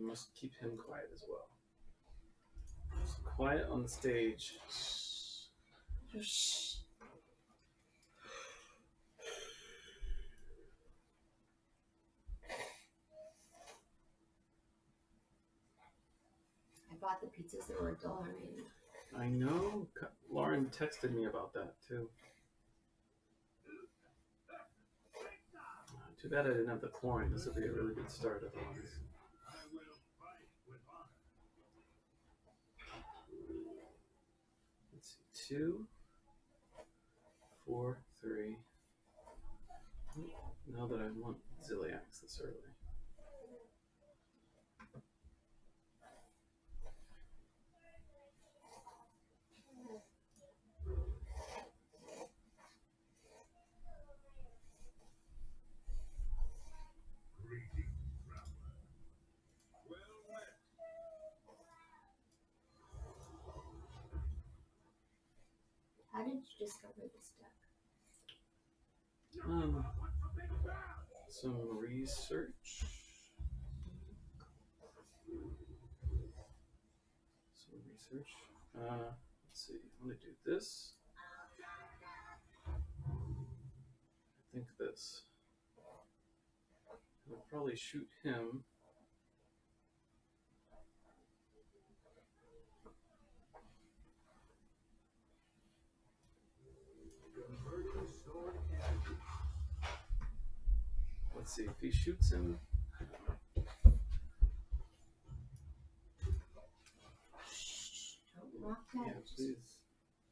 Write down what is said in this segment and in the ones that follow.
must keep him quiet as well. Just quiet on the stage. Shh. I bought the pizzas that were $1.99. I know. Lauren texted me about that too. Too bad I didn't have the coin. This would be a really good start otherwise. Let's see. 2, 4, 3. Now that I want Zilliax this early. How did you discover this deck? Some research. Let's see. I'm going to do this. I think this. I'll probably shoot him. Let's see if he shoots him. Don't knock that. Yeah, please.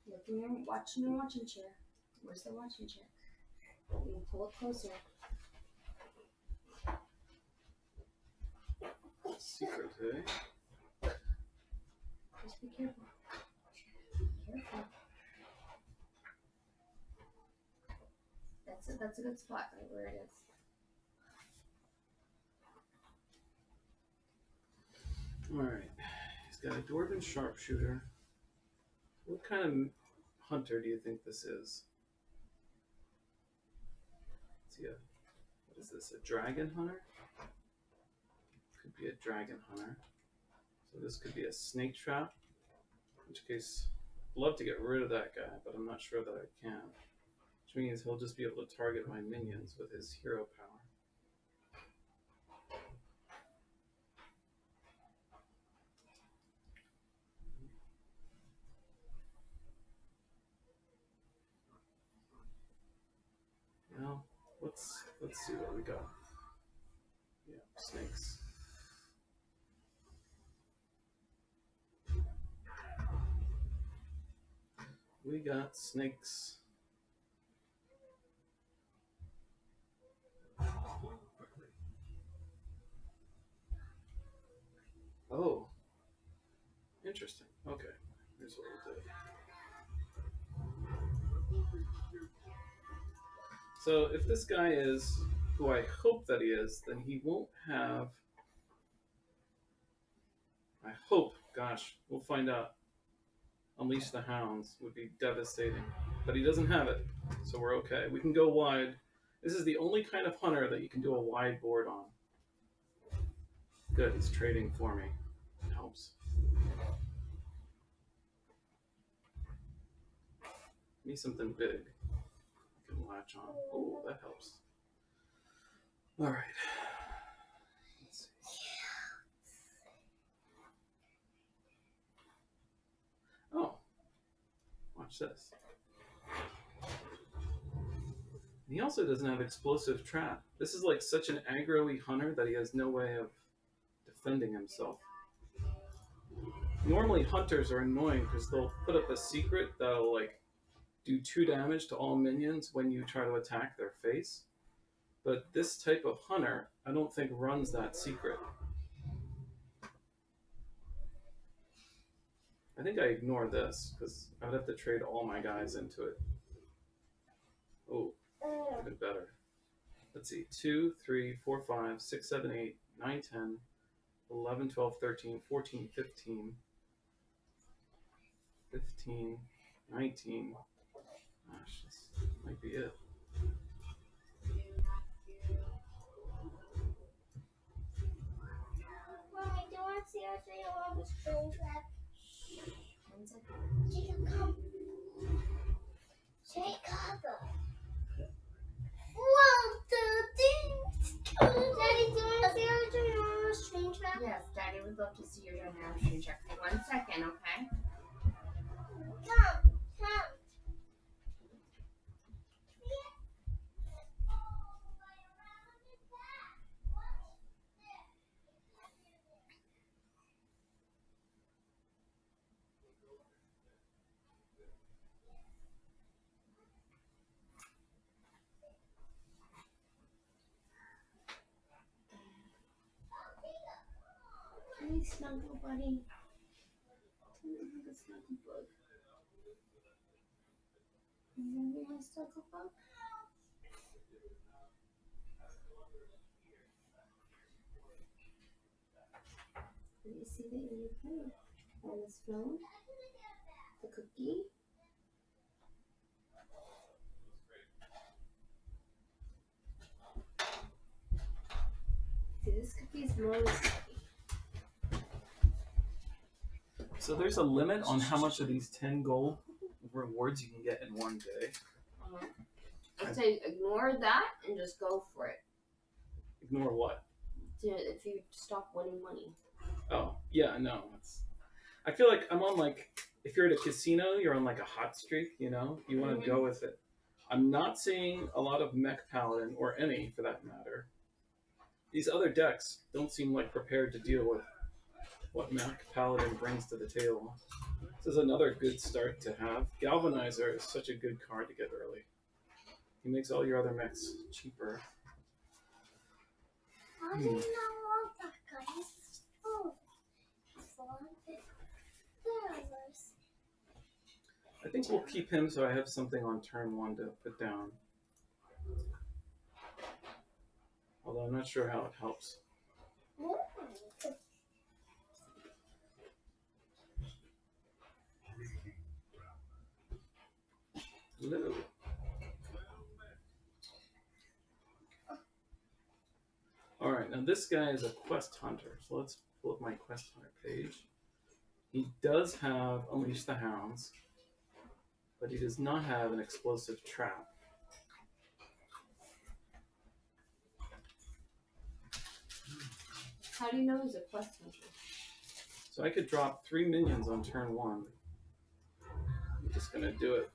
Look in your watching chair. Where's the watching chair? You can pull it closer. Secret, eh? Just be careful. Careful. That's it. That's a good spot right where it is. Alright. He's got a Dwarven Sharpshooter. What kind of hunter do you think this is? What is this? A dragon hunter? Could be a dragon hunter. So this could be a snake trap. In which case, I'd love to get rid of that guy, but I'm not sure that I can. Which means he'll just be able to target my minions with his hero power. Well, let's see what we got. Yeah, snakes. We got snakes. Oh, interesting. Okay, here's what we'll do. So if this guy is who I hope that he is, then he won't have... I hope, gosh, we'll find out. Unleash the Hounds would be devastating. But he doesn't have it, so we're okay. We can go wide. This is the only kind of hunter that you can do a wide board on. Good, he's trading for me. It helps. Need something big I can latch on. Oh, that helps. All right. Let's see. Oh, watch this. And he also doesn't have explosive trap. This is like such an aggro-y hunter that he has no way of defending himself. Normally hunters are annoying because they'll put up a secret that'll like do 2 damage to all minions when you try to attack their face. But this type of hunter, I don't think runs that secret. I think I ignore this because I would have to trade all my guys into it. Oh, even better. Let's see. 2, 3, 4, 5, 6, 7, 8, 9, 10, 11, 12, 13, 14, 15, 15, 19. Gosh, this might be it. say I want to spring trap. 1 second. Jacob, come. Jacob. 1, 2, 3. Daddy, do you want to see our Ginormo string trap? Yes, Daddy would love to see your Ginormo string trap. 1 second, okay? Come. Hey, snuggle buddy. Look at snuggle bug. Remember my snuggle bug? Did you see the unicorn? And the spoon? The cookie? See, this cookie is Moe's cookie. So there's a limit on how much of these 10 gold rewards you can get in one day. I'd say ignore that and just go for it. Ignore what? If you stop winning money. Oh, yeah, no. I feel like I'm on if you're at a casino, you're on a hot streak, you know? You want to go with it. I'm not seeing a lot of Mech Paladin, or any for that matter. These other decks don't seem prepared to deal with what Mech Paladin brings to the table. This is another good start to have. Galvanizer is such a good card to get early. He makes all your other mechs cheaper. I do not want that, guys. Oh, I think we'll keep him so I have something on turn 1 to put down. Although I'm not sure how it helps. Hello. Alright, now this guy is a quest hunter. So let's pull up my quest hunter page. He does have Unleash the Hounds, but he does not have an explosive trap. How do you know he's a quest hunter? So I could drop 3 minions on turn 1. I'm just gonna do it.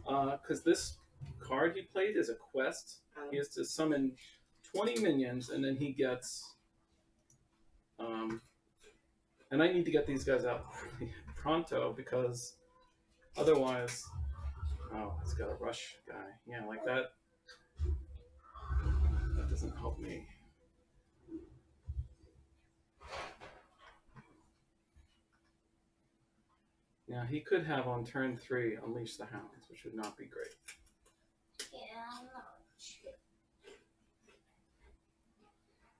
Because this card he played is a quest. He has to summon 20 minions, and then he gets. And I need to get these guys out pronto because otherwise. Oh, it's got a rush guy. Yeah, like that. That doesn't help me. Yeah, he could have on turn 3 Unleash the Hounds, which would not be great. Yeah, no.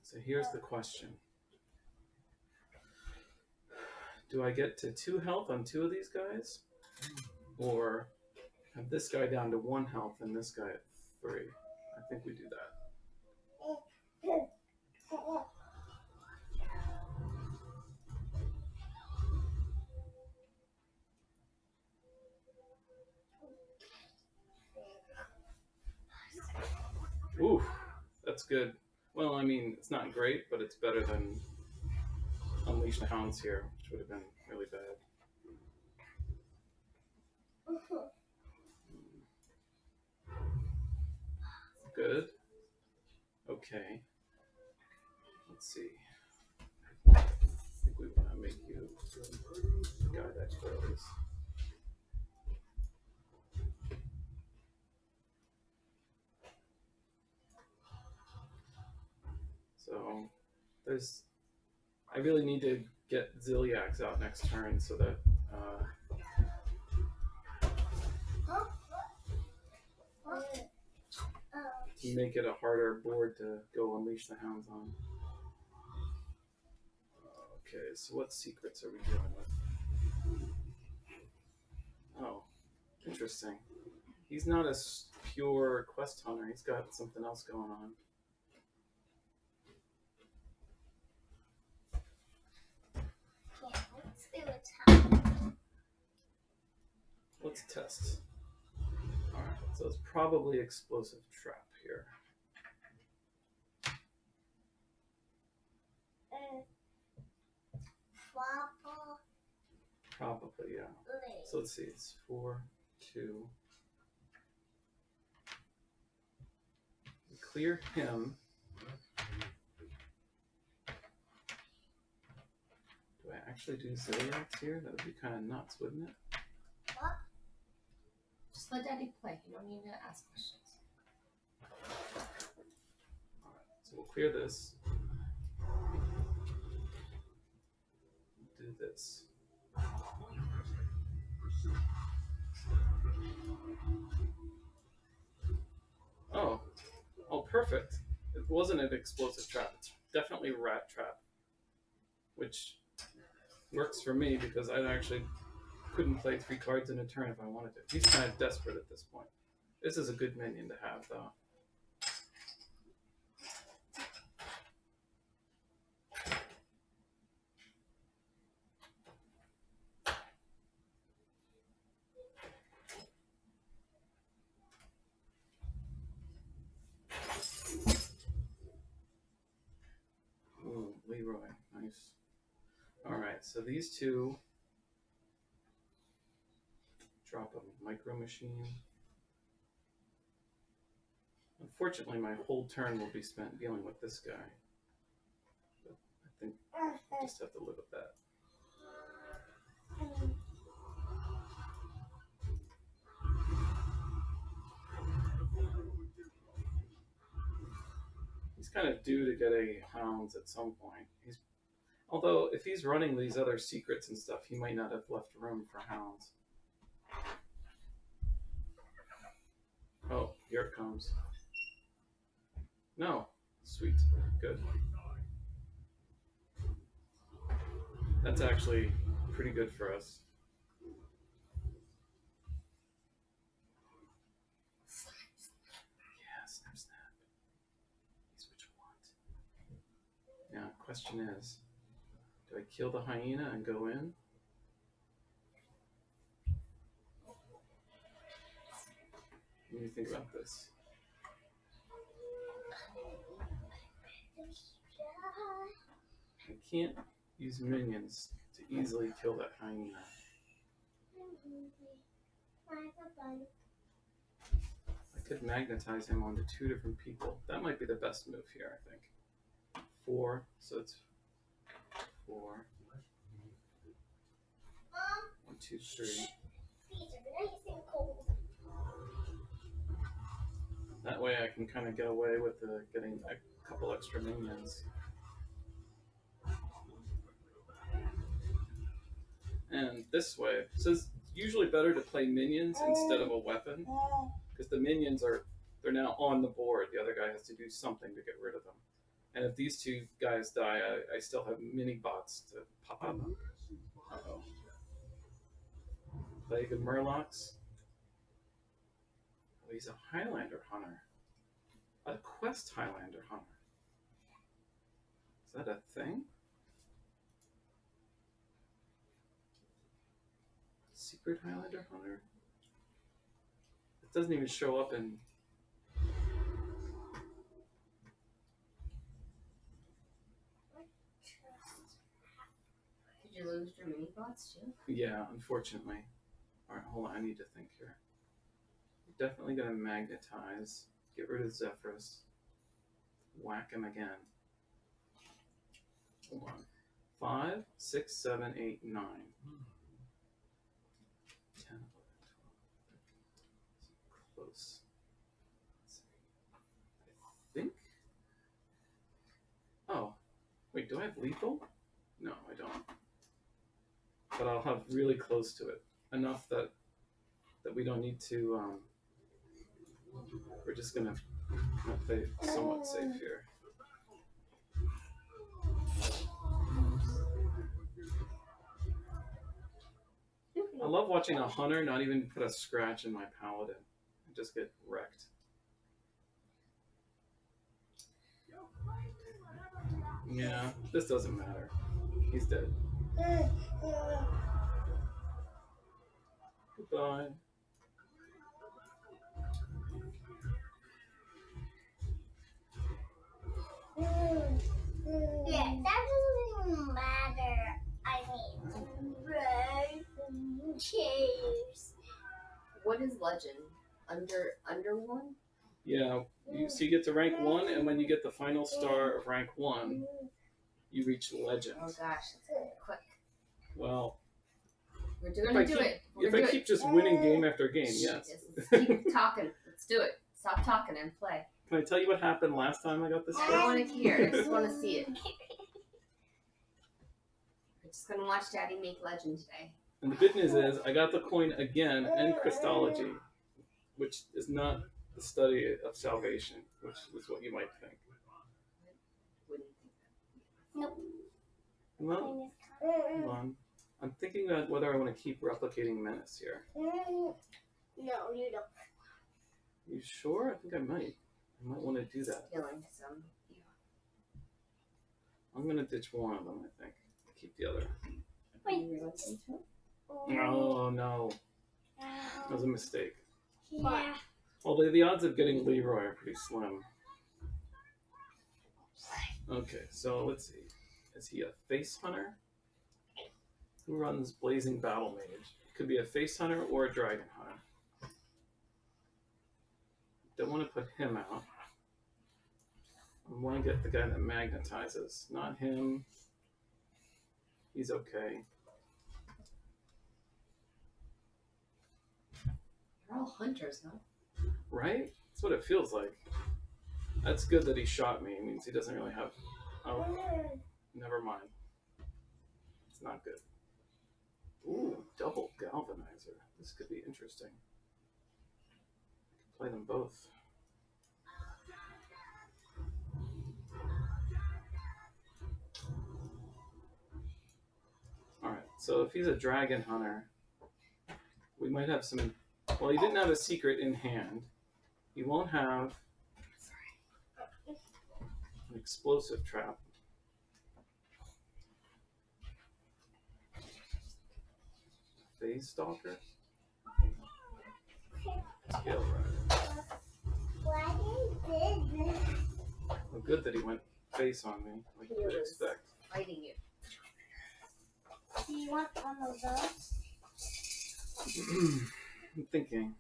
So here's the question. Do I get to 2 health on 2 of these guys? Or have this guy down to 1 health and this guy at 3? I think we do that. Ooh, that's good. Well, I mean, it's not great, but it's better than Unleash the Hounds here, which would have been really bad. Good. Okay. Let's see. I think we want to make you the guy that grows. So I really need to get Ziliax out next turn so that to make it a harder board to go Unleash the Hounds on. Okay, so what secrets are we dealing with? Oh, interesting. He's not a pure quest hunter. He's got something else going on. Let's test. Alright, so it's probably explosive trap here. Probably, yeah. So let's see, it's 4, 2. Clear him. Do I actually do Zilliax here? That would be kind of nuts, wouldn't it? What? Just let Daddy play. You don't need to ask questions. Alright, so we'll clear this. Do this. Oh, perfect. It wasn't an explosive trap. It's definitely rat trap, which works for me because I actually couldn't play 3 cards in a turn if I wanted to. He's kind of desperate at this point. This is a good minion to have, though. Ooh, Leroy, nice. Alright, so these two drop a micro machine. Unfortunately, my whole turn will be spent dealing with this guy. But I think I just have to live with that. He's kind of due to get a Hounds at some point. Although, if he's running these other secrets and stuff, he might not have left room for Hounds. Oh, here it comes. No. Sweet. Good. That's actually pretty good for us. Yeah, snap, snap. He's what you want. Now, question is, do I kill the hyena and go in? What do you think about this? I can't use minions to easily kill that hyena. I could magnetize him onto 2 different people. That might be the best move here, I think. 4, so it's 4. 1, 2, 3. That way I can kind of get away with getting a couple extra minions. And this way, so it's usually better to play minions instead of a weapon, because the minions they're now on the board. The other guy has to do something to get rid of them. And if these 2 guys die, I still have mini bots to pop up. Uh-oh. Plague of Murlocs. Oh, he's a Highlander Hunter. A Quest Highlander Hunter. Is that a thing? Secret Highlander Hunter? It doesn't even show up in... Did you lose your mini bots too? Yeah, unfortunately. Alright, hold on, I need to think here. I'm definitely going to magnetize. Get rid of Zephyrus. Whack him again. Hold on. 5, 6, 7, 8, 9. 10, 11, 12. Close. I think. Oh. Wait, do I have lethal? No, I don't. But I'll have really close to it. Enough that we don't need to, we're just gonna play somewhat safe here. I love watching a hunter not even put a scratch in my paladin. I just get wrecked. Yeah, this doesn't matter. He's dead. Goodbye. Yeah, that doesn't matter. I mean, red chairs. What is legend? Under one? Yeah, so you get to rank 1, and when you get the final star of rank 1, you reach legend. Oh gosh, that's gonna be quick. Well, We're gonna do it. If I keep just winning game after game, yes. Let's keep talking. Let's do it. Stop talking and play. Can I tell you what happened last time I got this? I don't want to hear. I just want to see it. We're just gonna watch Daddy make legend today. And the good news is, I got the coin again in Christology, which is not the study of salvation, which is what you might think. Wouldn't Nope. Well, hold on. I'm thinking about whether I want to keep replicating Menace here. No, you don't. You sure? I think I might. I might want to do that. feeling some. I'm going to ditch one of them, I think. Keep the other. Wait. Oh, no. That was a mistake. Yeah. Although the odds of getting Leroy are pretty slim. Okay, so let's see. Is he a face hunter? Who runs Blazing Battle Mage? Could be a face hunter or a dragon hunter. Don't want to put him out. I want to get the guy that magnetizes. Not him. He's okay. They're all hunters, huh? Right? That's what it feels like. That's good that he shot me. It means he doesn't really have... Oh, never mind. It's not good. Ooh, double galvanizer. This could be interesting. I can play them both. Alright, so if he's a dragon hunter, we might have some... Well, he didn't have a secret in hand. He won't have an explosive trap. Phase Stalker? Scale Rider. Well, good that he went face on me, like you would expect. Fighting you. Do you want one of those? I'm thinking.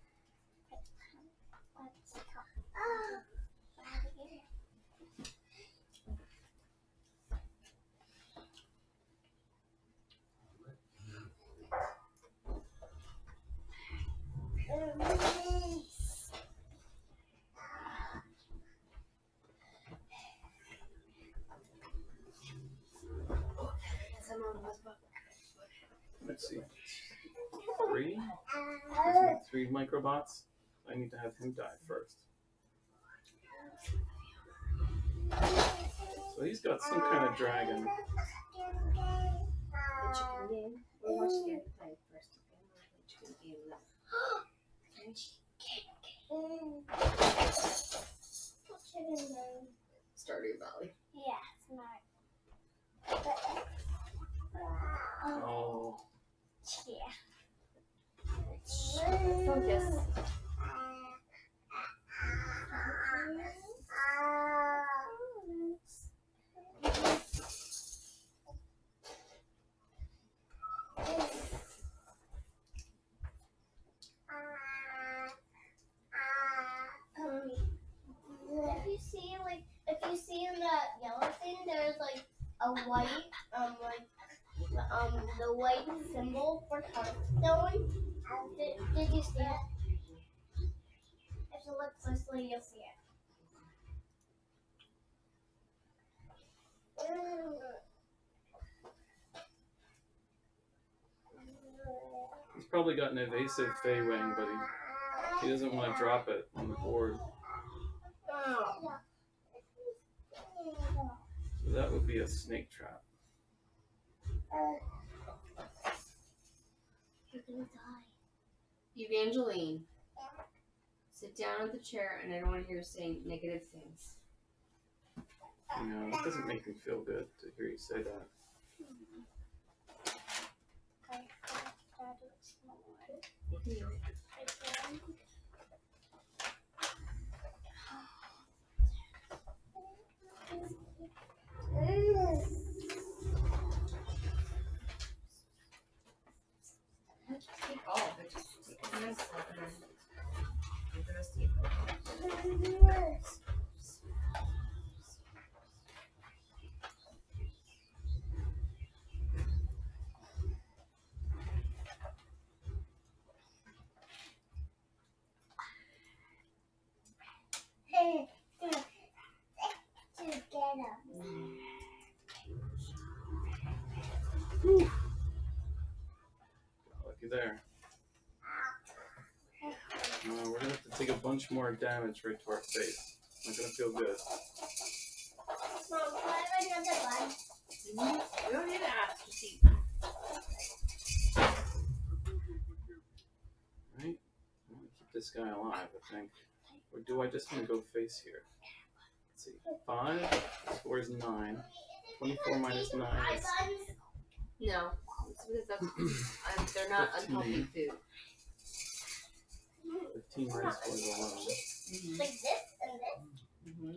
Let's see. Three microbots. I need to have him die first. So he's got some kind of dragon. The chicken game. We'll watch Daddy play first. Okay? Chicken game. Stardew Valley. Yeah, smart. Oh. Yeah. Focus. If you see in that yellow thing, there's like a white, the white symbol for Hearthstone. Did you see it? If you look closely, you'll see it. He's probably got an evasive Feywing, but he doesn't want to drop it on the board. So that would be a snake trap. You're gonna die. Evangeline. Sit down at the chair, and I don't want to hear you saying negative things. You know, it doesn't make me feel good to hear you say that. Take all of it. Just take a handful and then leave the rest of it. Whew. Looky there. We're gonna have to take a bunch more damage right to our face. Not gonna feel good. Mom, can I have another one? We don't need to ask. Just eat. Right? I want to keep this guy alive, I think. Or do I just want to go face here? Let's see. 5, score is 9. 24 minus 9 is No, it's because that's they're not unhealthy food. 15 minus 4 is 11. Like this and this? Mm-hmm.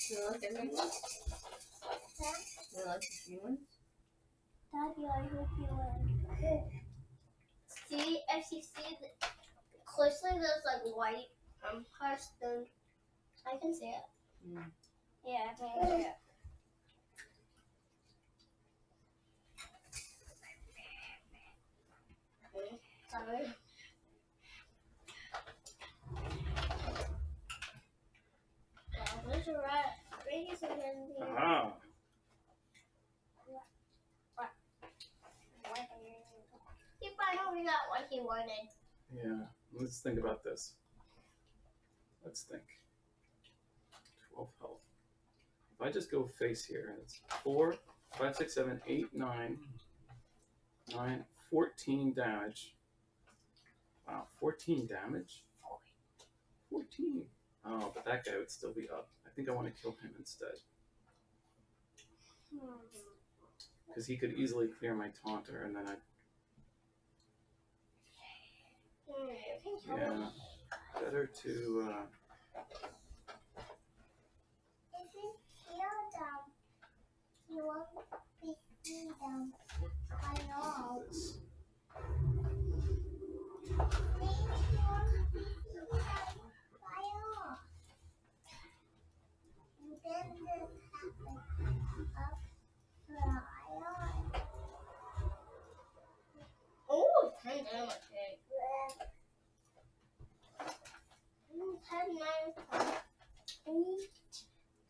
You like the green ones? You like the green ones? Daddy, I hope you win. See, if you see closely those like white parts, then I can see it. Mm. Yeah, I can see it. Sorry. Wow, there's a rat. Babies are in here. Aha! He finally got what he wanted. Yeah, let's think about this. Let's think. 12 health. If I just go face here, it's 4, 5, 6, 7, 8, 9, 14 damage. Wow, 14 damage? 14. Oh, but that guy would still be up. I think I want to kill him instead. Because he could easily clear my taunter, and then I... Yeah, better to... If you feel them, you won't be seeing them. I know. this. Oh, 10 damage. 10 minus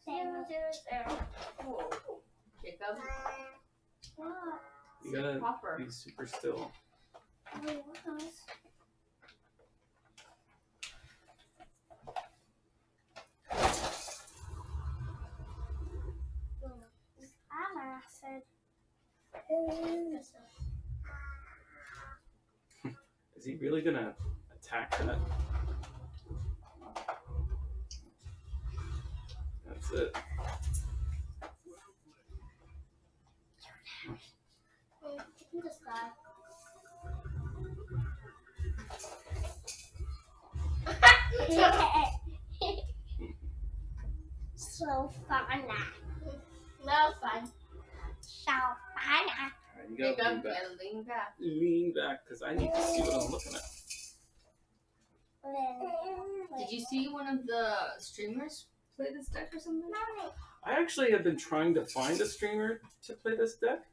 0, 0, 0. Whoa. Jacob, You gotta proper. be super still. Wait, what else? I'm acid. Is he really gonna attack that? That's it. You can just die. So fun. No fun. So fun. Alright, you gotta Jacob, lean you back. gotta lean back. Lean back, because I need to see what I'm looking at. Did you see one of the streamers play this deck or something? I actually have been trying to find a streamer to play this deck,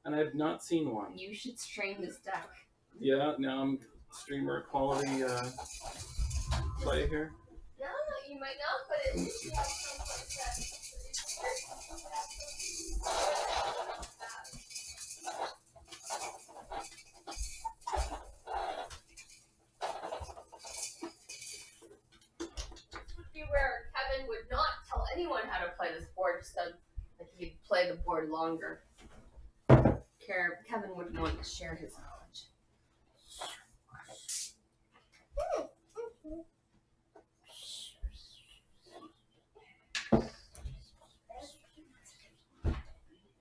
and I have not seen one. You should stream this deck. Yeah, now I'm streamer quality play here. No, you might not, but it's would be where Kevin would not tell anyone how to play this board, just so that he'd play the board longer. Kevin wouldn't want to share his knowledge.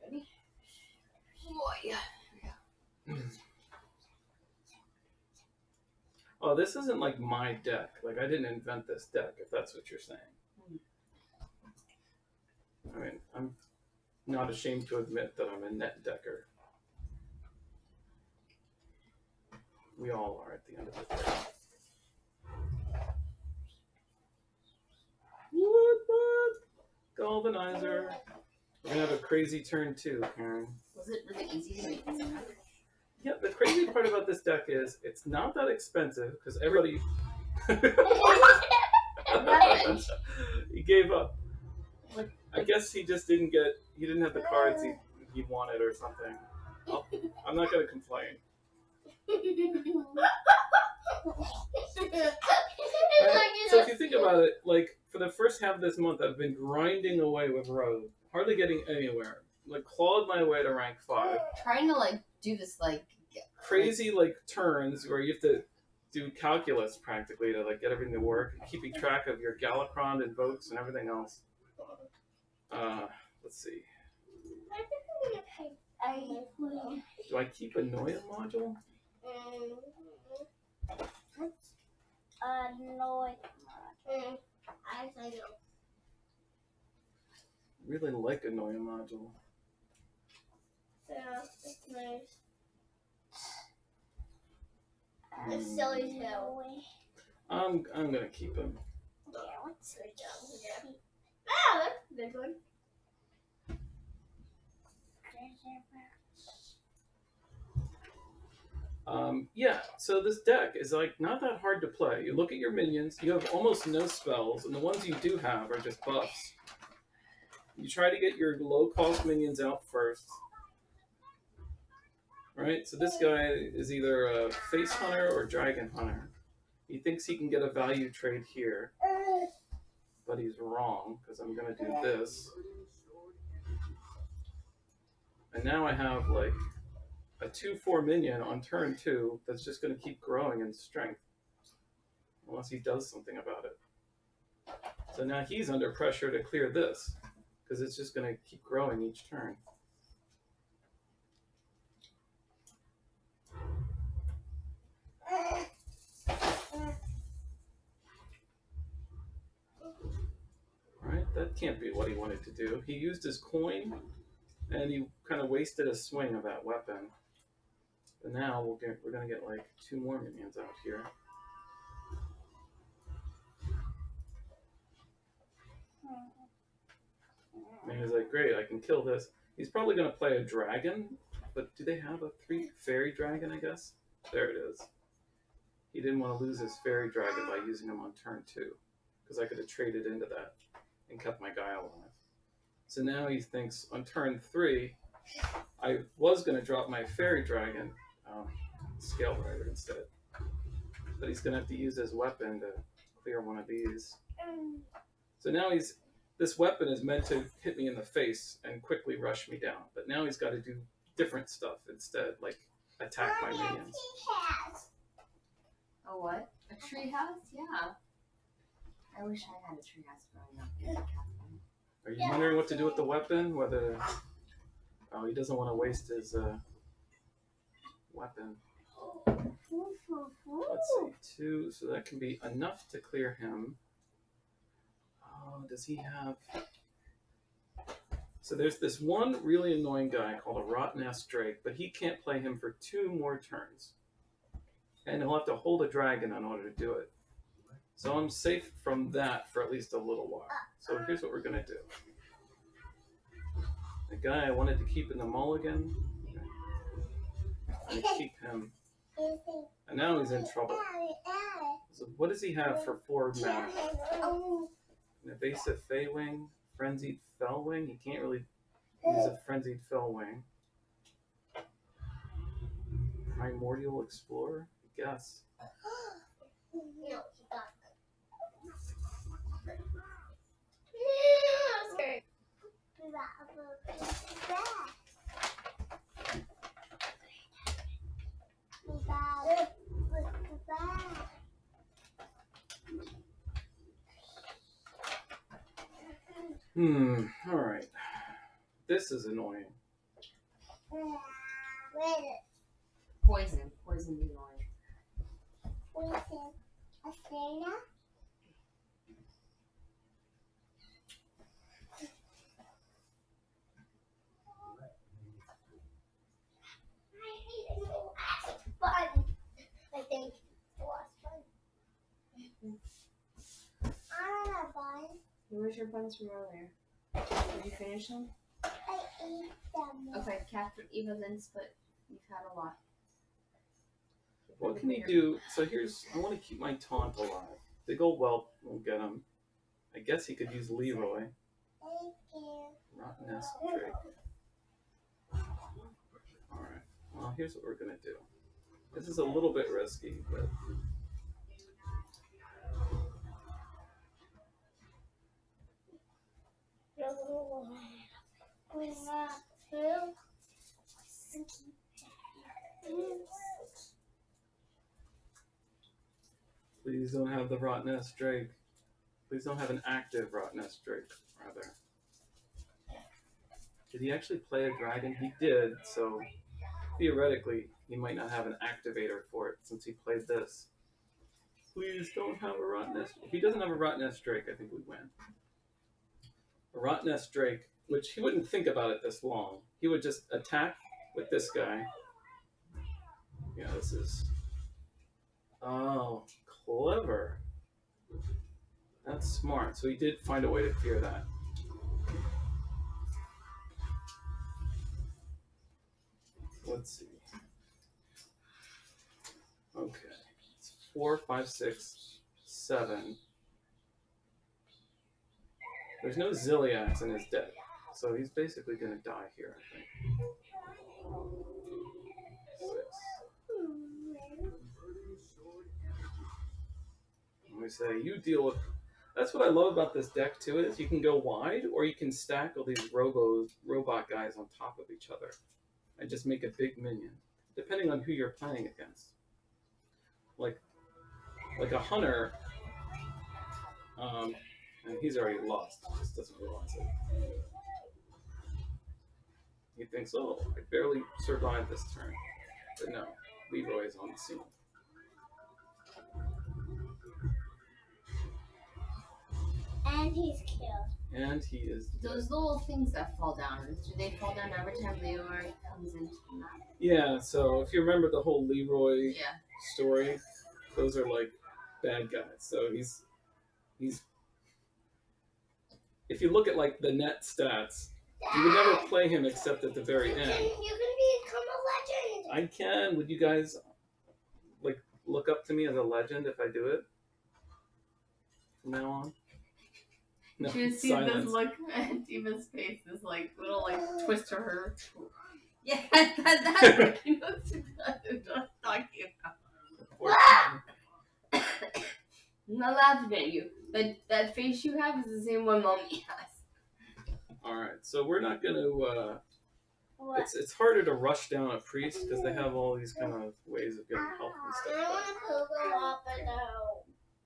Ready? Boy. Oh, this isn't like my deck. Like, I didn't invent this deck, if that's what you're saying. I mean, I'm not ashamed to admit that I'm a net decker. We all are at the end of the day. What? Galvanizer. We're gonna have a crazy turn too, Karen. Was it really easy to make this deck? Yeah, the crazy part about this deck is it's not that expensive because everybody he gave up. I guess he just didn't have the cards he wanted or something. I'm not gonna complain. So if you think about it, like for the first half of this month, I've been grinding away with Rogue, hardly getting anywhere. Like clawed my way to rank 5. Trying to like do this like crazy like turns where you have to do calculus practically to like get everything to work, keeping track of your Galakron and votes and everything else. Let's see. Do I keep a Noia module? Really like a Noia module. Yeah, it's nice. It's silly too. I'm gonna keep him. Yeah, let's switch up again. Ah, that's a good one. Yeah, so this deck is like not that hard to play. You look at your minions, you have almost no spells, and the ones you do have are just buffs. You try to get your low-cost minions out first. Right, so this guy is either a Face Hunter or Dragon Hunter. He thinks he can get a value trade here, but he's wrong, because I'm going to do this. And now I have like a 2/4 minion on turn 2 that's just going to keep growing in strength, unless he does something about it. So now he's under pressure to clear this, because it's just going to keep growing each turn. Right, that can't be what he wanted to do. He used his coin, and he kind of wasted a swing of that weapon. But now we're gonna get like 2 more minions out here. And he's like, great, I can kill this. He's probably gonna play a dragon, but do they have a 3 fairy dragon? I guess there it is. He didn't want to lose his fairy dragon by using him on turn 2, because I could have traded into that and kept my guy alive. So now he thinks on turn 3, I was going to drop my fairy dragon, Scale Rider instead. But he's going to have to use his weapon to clear one of these. So now this weapon is meant to hit me in the face and quickly rush me down. But now he's got to do different stuff instead, like attack my minions. a what? A treehouse? Yeah. I wish I had a treehouse growing up. Are you wondering what to do with the weapon? Whether he doesn't want to waste his weapon. Let's see, 2, so that can be enough to clear him. Oh, does he have? So there's this one really annoying guy called a Rotten-ass Drake, but he can't play him for 2 more turns. And he'll have to hold a dragon in order to do it. So I'm safe from that for at least a little while. So here's what we're going to do. The guy I wanted to keep in the mulligan, I'm going to keep him. And now he's in trouble. So what does he have for 4 mana? An Evasive Feywing, Frenzied Fellwing. He can't really use a Frenzied Fellwing. Primordial Explorer? I guess. No, he got sorry. Alright. This is annoying. Poison. Poison be annoying. Fun. I think it was fun. I don't have buns. Where's your buns from earlier? Did you finish them? I ate them. Okay, Catherine, Eva, then split. You've had a lot. What can he do? So here's, I want to keep my taunt alive. Big old whelp won't get him. I guess he could use Leroy. Thank you. Rottennest Drake. Alright, well here's what we're gonna do. This is a little bit risky, but... Please don't have the Rottennest Drake. Please don't have an active Rottennest Drake, rather. Did he actually play a dragon? He did, so theoretically he might not have an activator for it since he played this. Please don't have a Rottennest. If he doesn't have a Rottennest Drake, I think we win. A Rottennest Drake, which he wouldn't think about it this long. He would just attack with this guy. Yeah, this is... Oh, clever. That's smart. So he did find a way to clear that. Let's see. Okay. It's 4, 5, 6, 7. There's no Ziliax in his deck, so he's basically going to die here, I think. 6. And we say, you deal with... That's what I love about this deck, too, is you can go wide, or you can stack all these robot guys on top of each other. And just make a big minion, depending on who you're playing against. Like a hunter, and he's already lost, he just doesn't realize it. He thinks, oh, I barely survived this turn. But no, Leroy is on the scene. And he's killed. And he is dead. Those little things that fall down, do they fall down every time Leroy comes into the map? Yeah, so if you remember the whole Leroy Yeah. story, those are like bad guys. So he's if you look at like the net stats, you would never play him except at the very end. You can become a legend. I can. Would you guys like look up to me as a legend if I do it from now on? No, You see this look at Eva's face, this like little like twist to her. Yeah, that's what he looks at. I'm talking about. I'm not laughing at you. That face you have is the same one Mommy has. Alright, so we're not going to... It's harder to rush down a priest because they have all these kind of ways of getting health and I stuff. want to Pogo Hopper though.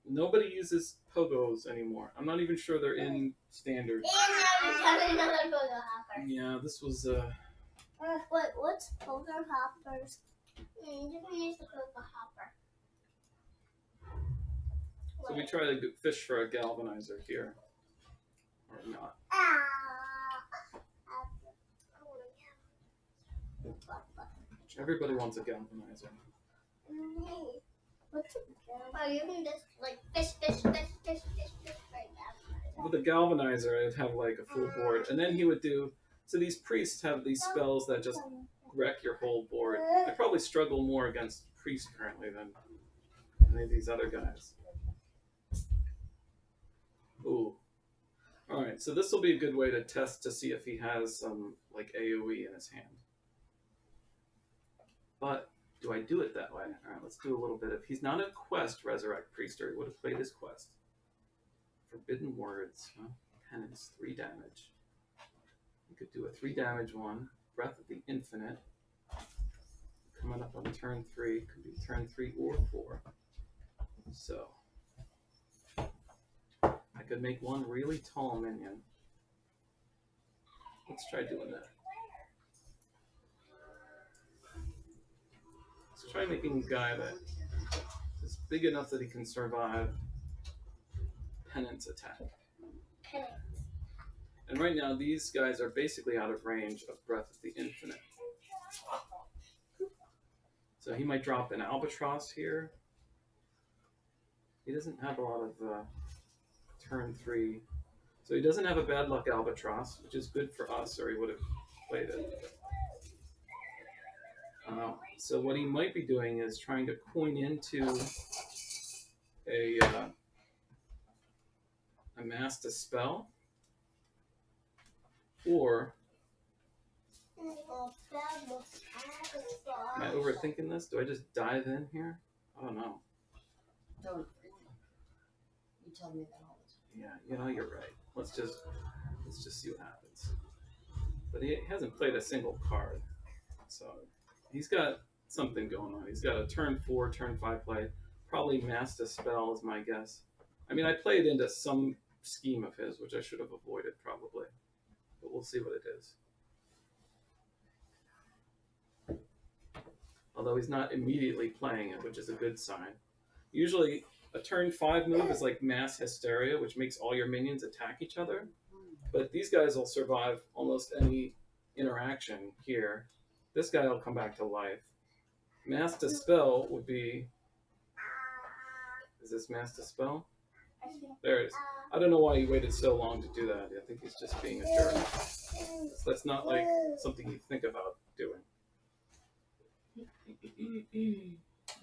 Nobody uses pogos anymore. I'm not even sure they're in standard. And now you're telling another Pogo Hopper. Yeah, this was... What's Pogo Hoppers? You can use the Pogo Hopper. So we try to fish for a galvanizer here. Or not. Everybody wants a galvanizer. What's a galvanizer? Oh, you can just like fish right now. With a galvanizer, I'd have like a full board. And then he would do... So these priests have these spells that just wreck your whole board. I probably struggle more against priests currently than any of these other guys. Ooh. Alright, so this will be a good way to test to see if he has some like AoE in his hand. But do I do it that way? Alright, let's do a little bit of... He's not a quest Resurrect Priest, or he would have played his quest. Forbidden Words. Huh? Penance, 3 damage. You could do a 3 damage one. Breath of the Infinite. Coming up on turn 3. Could be turn 3 or 4. So... I could make one really tall minion. Let's try doing that. Let's try making a guy that is big enough that he can survive Penance attack. Penance. And right now, these guys are basically out of range of Breath of the Infinite. So he might drop an Albatross here. He doesn't have a lot of turn 3. So he doesn't have a Bad Luck Albatross, which is good for us, or he would have played it. So what he might be doing is trying to coin into a Mass Dispel, or am I overthinking this? Do I just dive in here? I don't know. Don't. You tell me that all the time. Yeah, you're right. Let's just see what happens. But he hasn't played a single card, so he's got something going on. He's got a turn 4, turn 5 play. Probably Mass Dispel is my guess. I mean, I played into some scheme of his, which I should have avoided probably. But we'll see what it is. Although he's not immediately playing it, which is a good sign. Usually, a turn 5 move is like Mass Hysteria, which makes all your minions attack each other. But these guys will survive almost any interaction here. This guy will come back to life. Mass Dispel would be... Is this Mass Dispel? There it is. I don't know why he waited so long to do that. I think he's just being a jerk. So that's not like something you think about doing.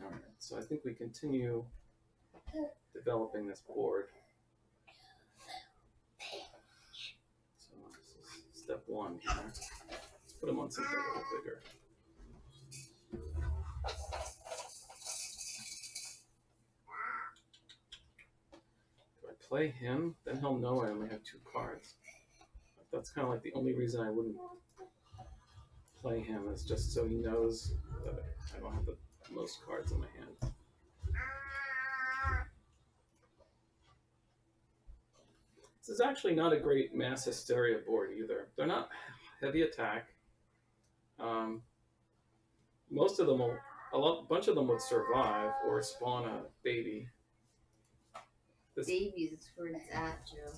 Alright, so I think we continue developing this board. So this is step 1 here. Let's put him on something a little bigger. Play him, then he'll know I only have 2 cards. That's kind of like the only reason I wouldn't play him, is just so he knows that I don't have the most cards in my hand. This is actually not a great Mass Hysteria board either. They're not heavy attack. Most of them will, a bunch of them would survive or spawn a baby. Babies is where it's at, Joe.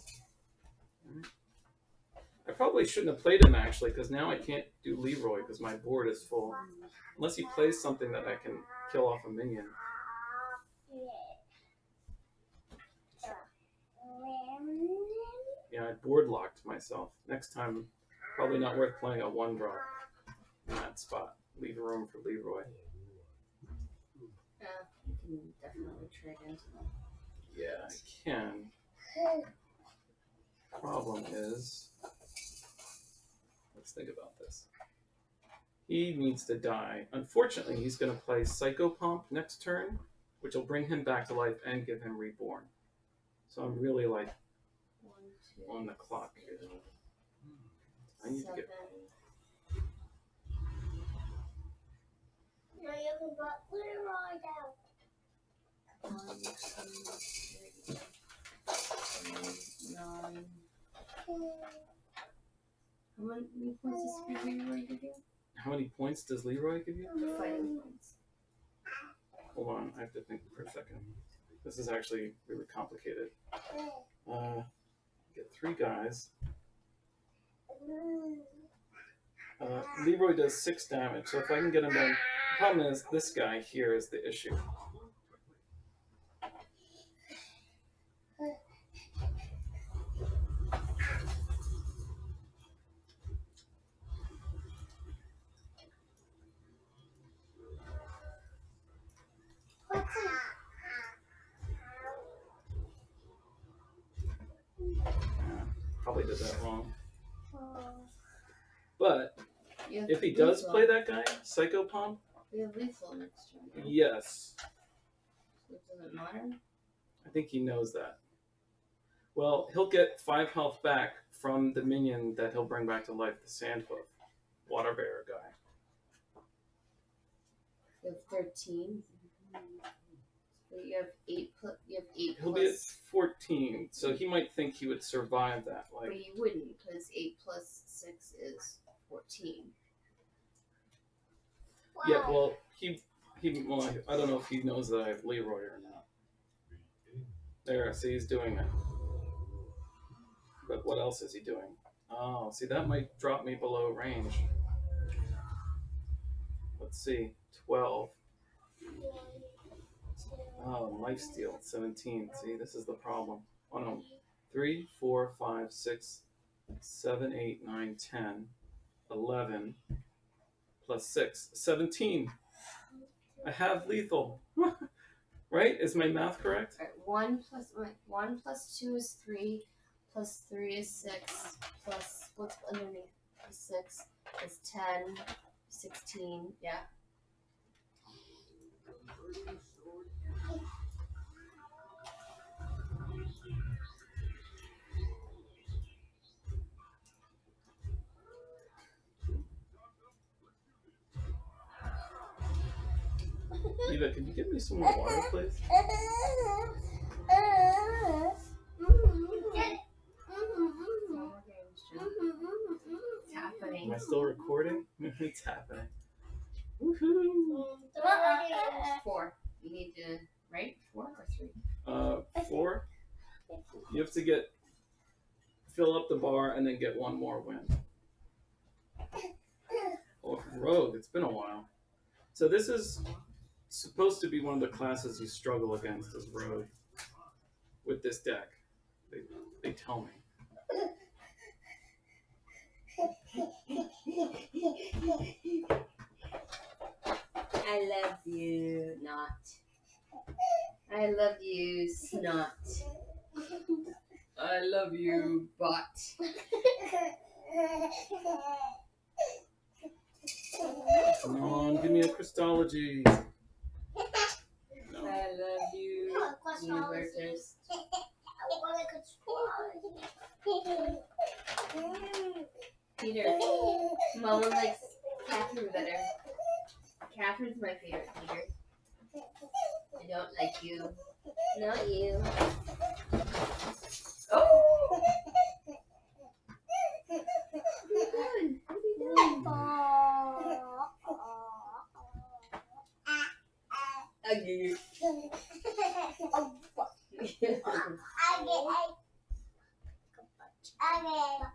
I probably shouldn't have played him actually, because now I can't do Leroy because my board is full. Unless he plays something that I can kill off a minion. Yeah, I board locked myself. Next time, probably not worth playing a 1-drop in that spot. Leave room for Leroy. Yeah, you can definitely trade into them. Yeah, I can. Problem is, let's think about this. He needs to die. Unfortunately, he's going to play Psychopomp next turn, which will bring him back to life and give him Reborn. So I'm really like 1, 2, on the clock here. I need to get... No, you can put Leroy down. 1, 2, 3, 9. How many points does Leroy give you? How many points does Leroy give you? Fighting points. Hold on, I have to think for a second. This is actually really complicated. Get 3 guys. Leroy does 6 damage, so if I can get him down... The problem is, this guy here is the issue. Probably did that wrong. But if he does play that guy, Psychopomp, we have lethal next turn. Right? yes. So it doesn't matter? I think he knows that. Well, he'll get 5 health back from the minion that he'll bring back to life, the Sandhoof, Water Bearer guy. You have 13. So you have 8 plus. He'll be at 14, so he might think he would survive that. But you wouldn't, because 8 plus 6 is 14. Yeah, well, well, I don't know if he knows that I have Leroy or not. There, see, he's doing it. But what else is he doing? Oh, see, that might drop me below range. Let's see, 12. Oh, lifesteal, 17. See, this is the problem. Oh no, 3, 4, 5, 6, 7, 8, 9, 10, 11, plus 6, 17. I have lethal. Right? Is my math correct? Right, 1 plus 2 is 3, plus 3 is 6, plus what's underneath the 6 is 10, 16, yeah. Eva, can you give me some more water, please? It's happening. Am I still recording? It's happening. Woohoo! 4. You need to, right? 4 or 3? 4. You have to fill up the bar and then get one more win. Oh, Rogue, it's been a while. So this is supposed to be one of the classes you struggle against as Rogue with this deck. They tell me. I love you, not. I love you, snot. I love you, butt. Come on, give me a Christology. No. I love you, universes. Peter, Mama likes Catherine better. Catherine's my favorite, Peter. I don't like you. Not you. Oh! What are you doing? What are you doing? Ugly.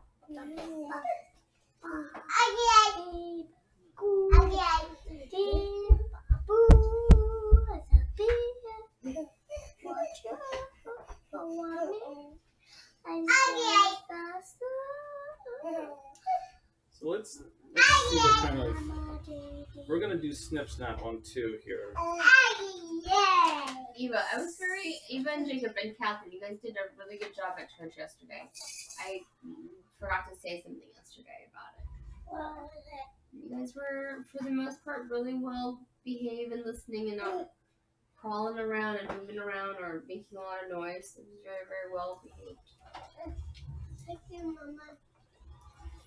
So let's see what kind of. We're gonna do snip snap on 2 here. Eva and Jacob and Catherine, you guys did a really good job at church yesterday. I forgot to say something yesterday about it. You guys were, for the most part, really well behaved and listening and not crawling around and moving around or making a lot of noise. It was very, very well behaved. Thank you, Mama.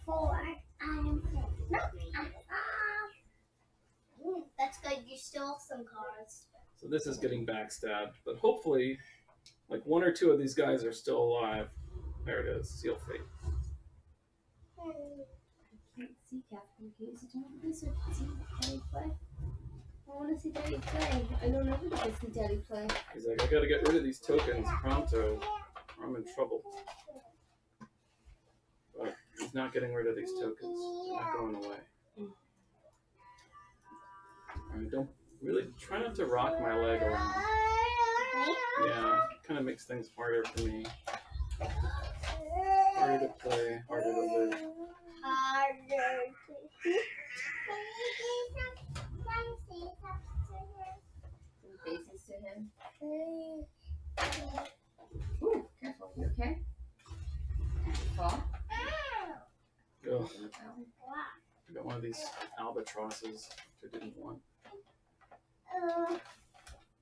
4. I am 4. No, I'm 5. That's good. You stole some cards. So this is getting backstabbed, but hopefully, like 1 or 2 of these guys are still alive. There it is, Seal Fate. I can't see Catherine. Can you see Daddy play? I want to see Daddy play. I don't ever get to see Daddy play. He's like, I gotta get rid of these tokens pronto, or I'm in trouble. But he's not getting rid of these tokens. They're not going away. Alright, don't really try not to rock my leg around. Yeah, it kind of makes things harder for me. Harder to play, harder to live. Some faces to him. Ooh, careful. You okay? Fall? Ugh. I got one of these albatrosses which I didn't want.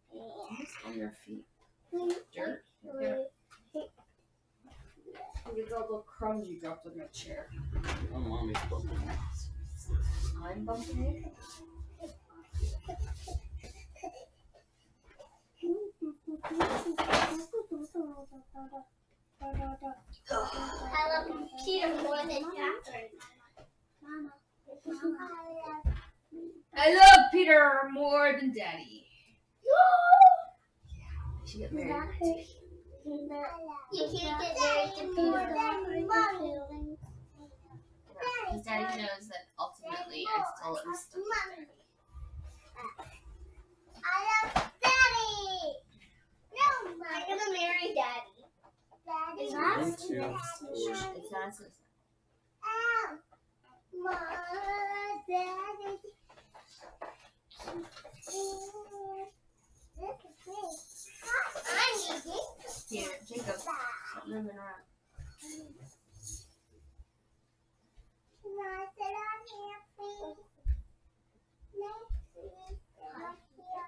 What's on your feet? Dirt? Look at all the crumbs you dropped on my chair. Oh, mommy's bumping. I'm bumping it. I love Peter more than Catherine. I love Peter more than Daddy. Yeah, we should get married. You can't get married to Peter. Because Daddy knows that ultimately I still am stuck with Daddy. I love Daddy. No, I'm gonna marry Daddy. Daddy. One, two, four. It's not so sad. Mom, Daddy. This is great. I'm eating. Here, Jacob, stop moving around. Can I sit on here, please? No, please sit on here.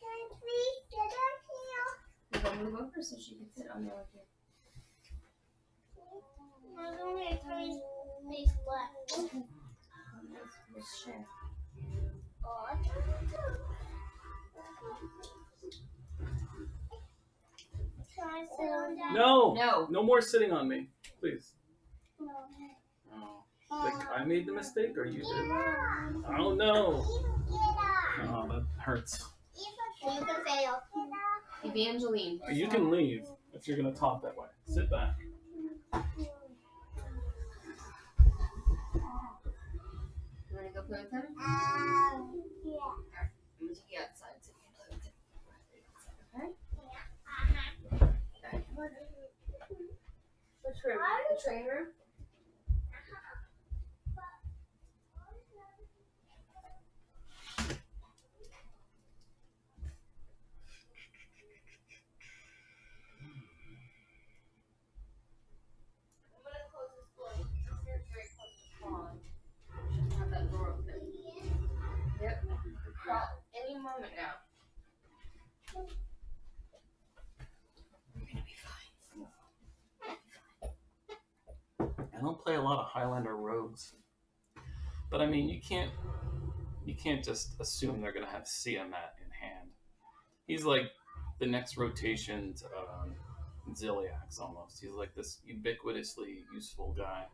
Can I please sit on here? You gotta move over so she can sit on there with you. I'm going to try these left. Let's share. Can I sit on that? No! No. No more sitting on me, please. No. Oh. Like I made the mistake or you did? No. Oh no! Get up. Oh, that hurts. You can fail. Evangeline. You can leave if you're gonna talk that way. Sit back. You wanna go play with him? Yeah. I'm gonna take you outside so you can play with him. Okay? Which room? The train room? I'm gonna close this door because you're very close to falling. Shouldn't have that door open. Yep. Crawl any moment now. We're gonna be fine. I don't play a lot of Highlander rogues, but I mean you can't just assume they're gonna have Siamat in hand. He's like the next rotation's Ziliax almost. He's like this ubiquitously useful guy.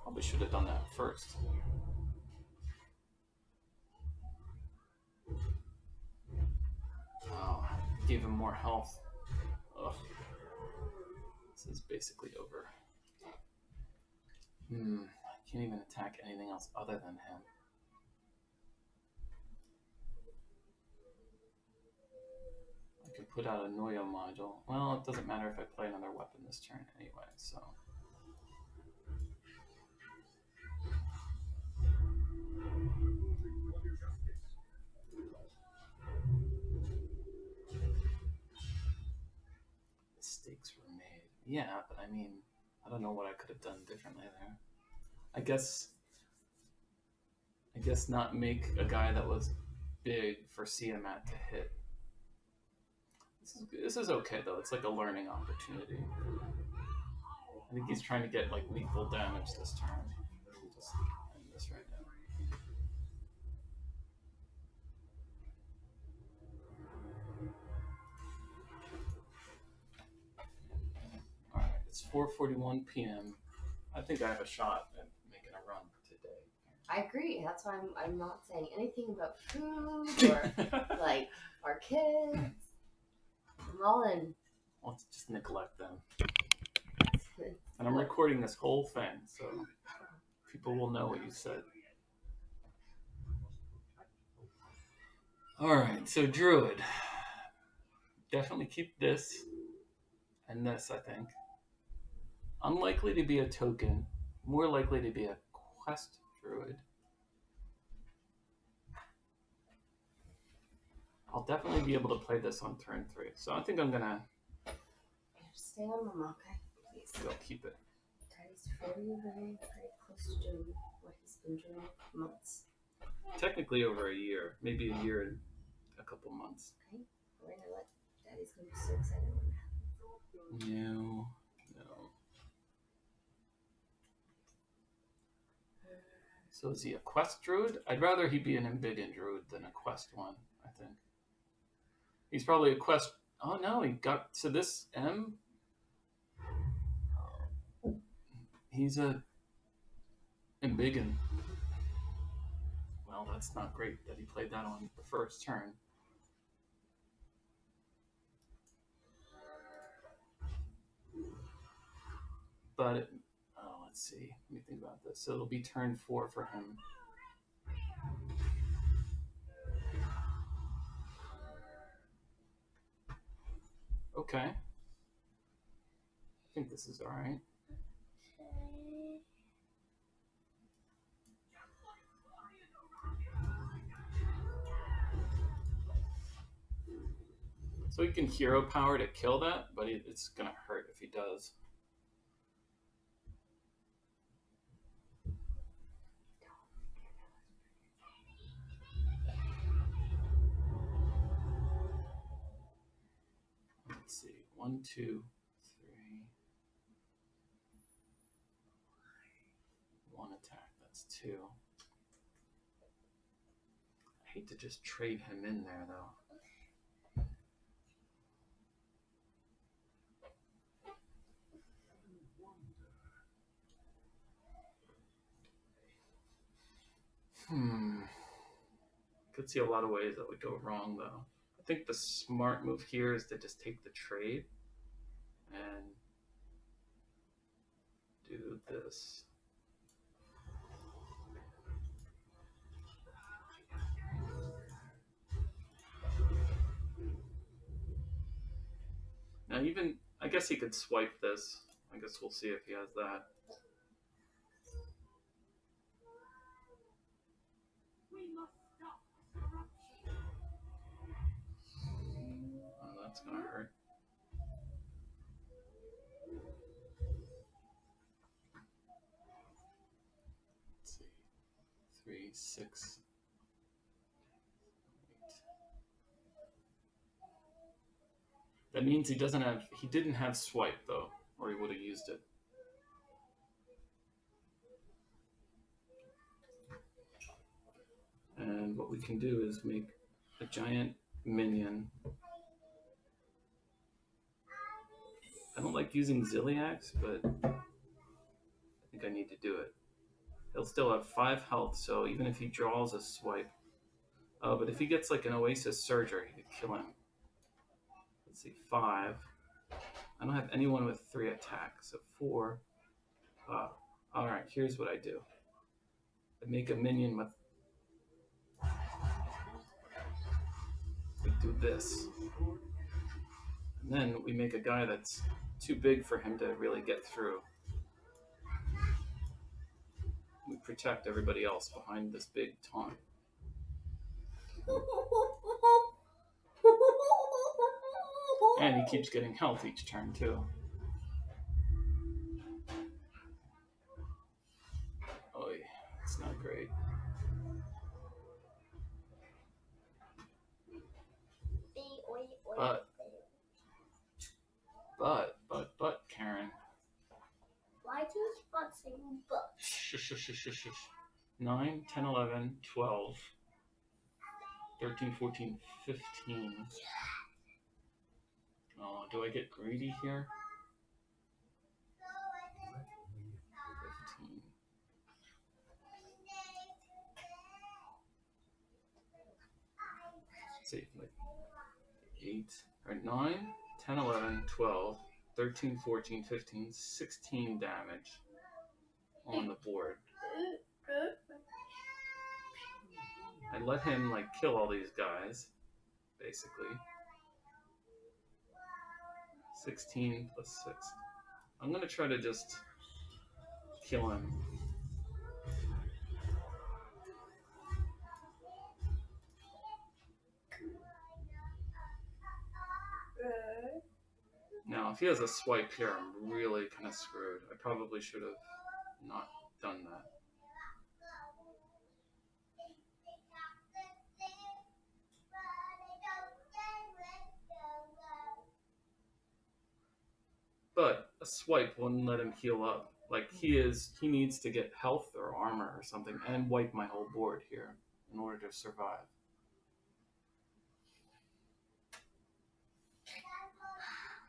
Probably should have done that first. Oh, gave him more health. Ugh. This is basically over. I can't even attack anything else other than him. I could put out a Noya module. Well, it doesn't matter if I play another weapon this turn anyway, so. Mistakes were made. Yeah, but I mean, I don't know what I could have done differently there. I guess not make a guy that was big for Siamat to hit. This is okay though. It's like a learning opportunity. I think he's trying to get like lethal damage this turn. I'll just end this right now. All right, it's 4:41 p.m. I think I have a shot at making a run today. I agree. That's why I'm not saying anything about food or like our kids. I'm all in. Let's just neglect them. And I'm recording this whole thing, so people will know what you said. Alright, so Druid. Definitely keep this and this, I think. Unlikely to be a token, more likely to be a quest Druid. I'll definitely be able to play this on turn 3, so I think I'm gonna Stay on Mama, okay? Please. I'll keep it. Daddy's very close to doing what he's been doing for months. Technically over a year, maybe a year and a couple months. Okay? We're gonna let Daddy's gonna be so excited when that happens. No. So is he a quest druid? I'd rather he be an embiggen druid than a quest one, I think. He's probably a quest. Oh no, he got. So this M. He's a embiggen. Well, that's not great that he played that on the first turn. But, let's see. Let me think about this. So it'll be turn 4 for him. Okay. I think this is alright. So he can hero power to kill that, but it's going to hurt if he does. Let's see. 1, 2, 3. 1 attack. That's 2. I hate to just trade him in there, though. Could see a lot of ways that would go wrong, though. I think the smart move here is to just take the trade and do this. Now, even, I guess he could swipe this. I guess we'll see if he has that. Oh, that's gonna hurt. Let's see. 3, 6, 8. That means he didn't have swipe, though, or he would have used it. And what we can do is make a giant minion. I don't like using Ziliax, but I think I need to do it. He'll still have 5 health, so even if he draws a swipe. But if he gets like an Oasis Surger, he could kill him. Let's see, 5. I don't have anyone with 3 attacks, so 4. Alright, here's what I do. I make a minion with... We do this. And then we make a guy that's too big for him to really get through. We protect everybody else behind this big taunt. And he keeps getting health each turn, too. Oh, yeah, it's not great. But, Karen. Why do you keep on saying but? Shush. 9, 10, 11, 12, 13, 14, 15. Oh, do I get greedy here? 15. Let's see, like 8, or 9, 10, 11, 12, 13, 14, 15, 16 damage on the board. I let him like kill all these guys, basically. 16 plus 6. I'm gonna try to just kill him. Now, if he has a swipe here, I'm really kind of screwed. I probably should have not done that. But a swipe wouldn't let him heal up. Like he needs to get health or armor or something and wipe my whole board here in order to survive.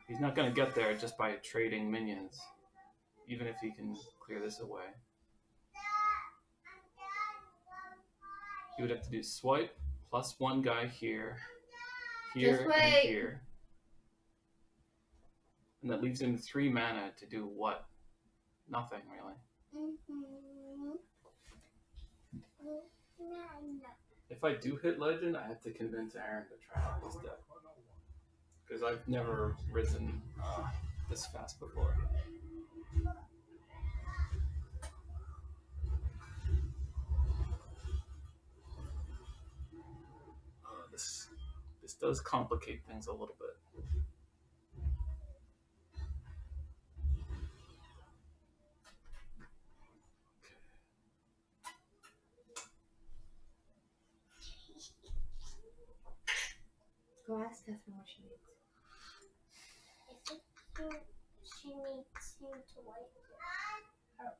He's not going to get there just by trading minions, even if he can clear this away. You would have to do swipe plus one guy here, Just and wait. here. And that leaves him 3 mana to do what? Nothing, really. If I do hit legend, I have to convince Aaron to try out this deck. Because I've never risen this fast before. This does complicate things a little bit. Go ask Catherine what she needs. She needs you to wipe her off.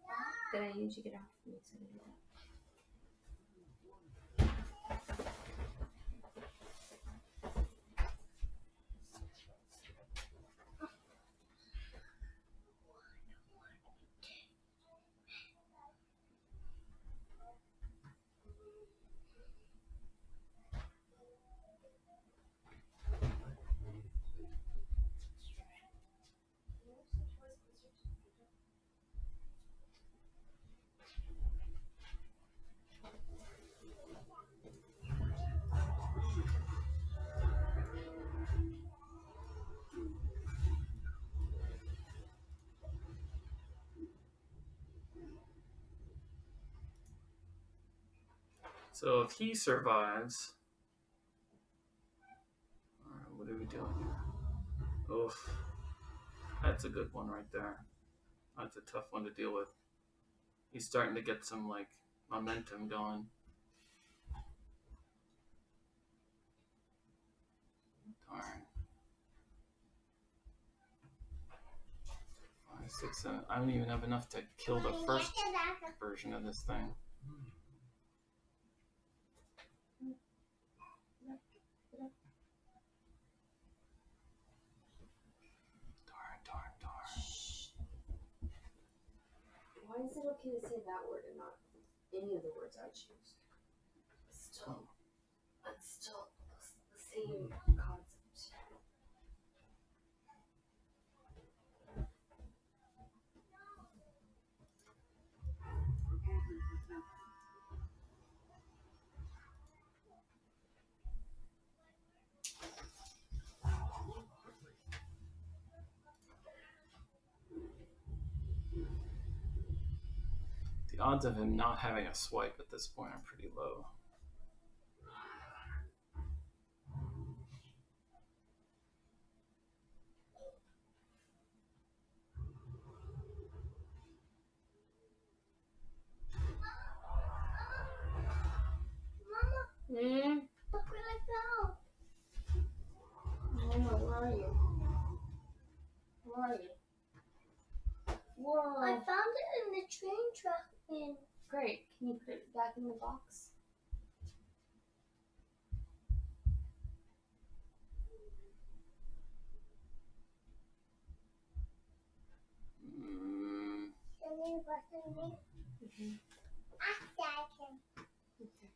Then I need you to get off me so I can do that. So if he survives, what are we doing here? Oof, that's a good one right there. That's a tough one to deal with. He's starting to get some like momentum going. Darn. 5, 6, 7. I don't even have enough to kill the first version of this thing. Why is it okay to say that word and not any of the words I choose? Still, that's still the same concept. The odds of him not having a swipe at this point are pretty low. Look where I fell. Mama, where are you? Where are you? Whoa. I found it in the train track. Great. Can you put it back in the box? Can you button me? After I can. Okay.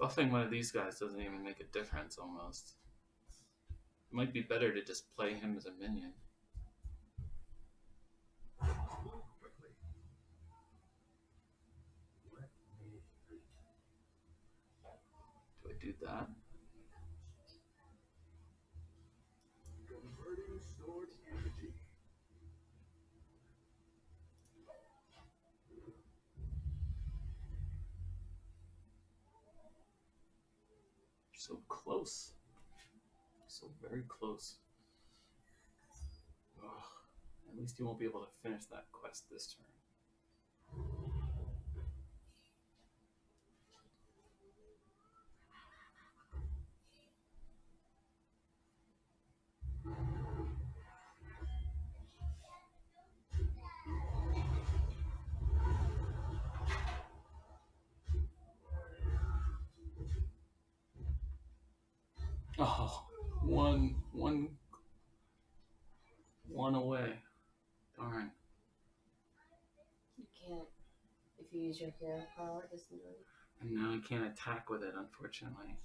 Buffing one of these guys doesn't even make a difference almost. It might be better to just play him as a minion. Do I do that? So close. So very close. Ugh. At least you won't be able to finish that quest this turn. Oh, one away. Darn. You can't. If you use your hero power, it doesn't do it. And now I can't attack with it, unfortunately.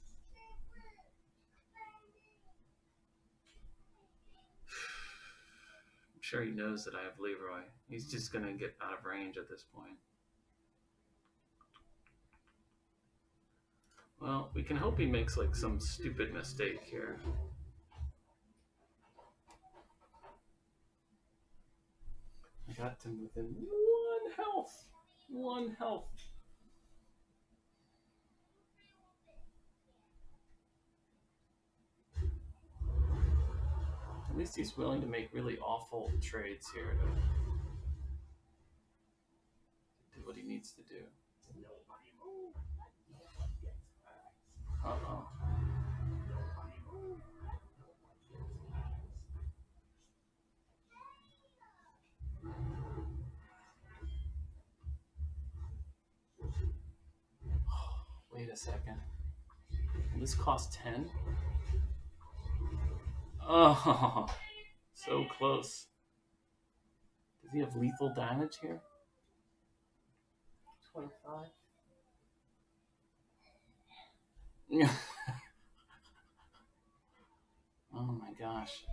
I'm sure he knows that I have Leroy. He's just going to get out of range at this point. Well, we can hope he makes like some stupid mistake here. I got him within 1 health. 1 health. At least he's willing to make really awful trades here to do what he needs to do. Uh-oh. Wait a second. Will this cost 10? Oh, so close. Does he have lethal damage here? 25. Oh my gosh.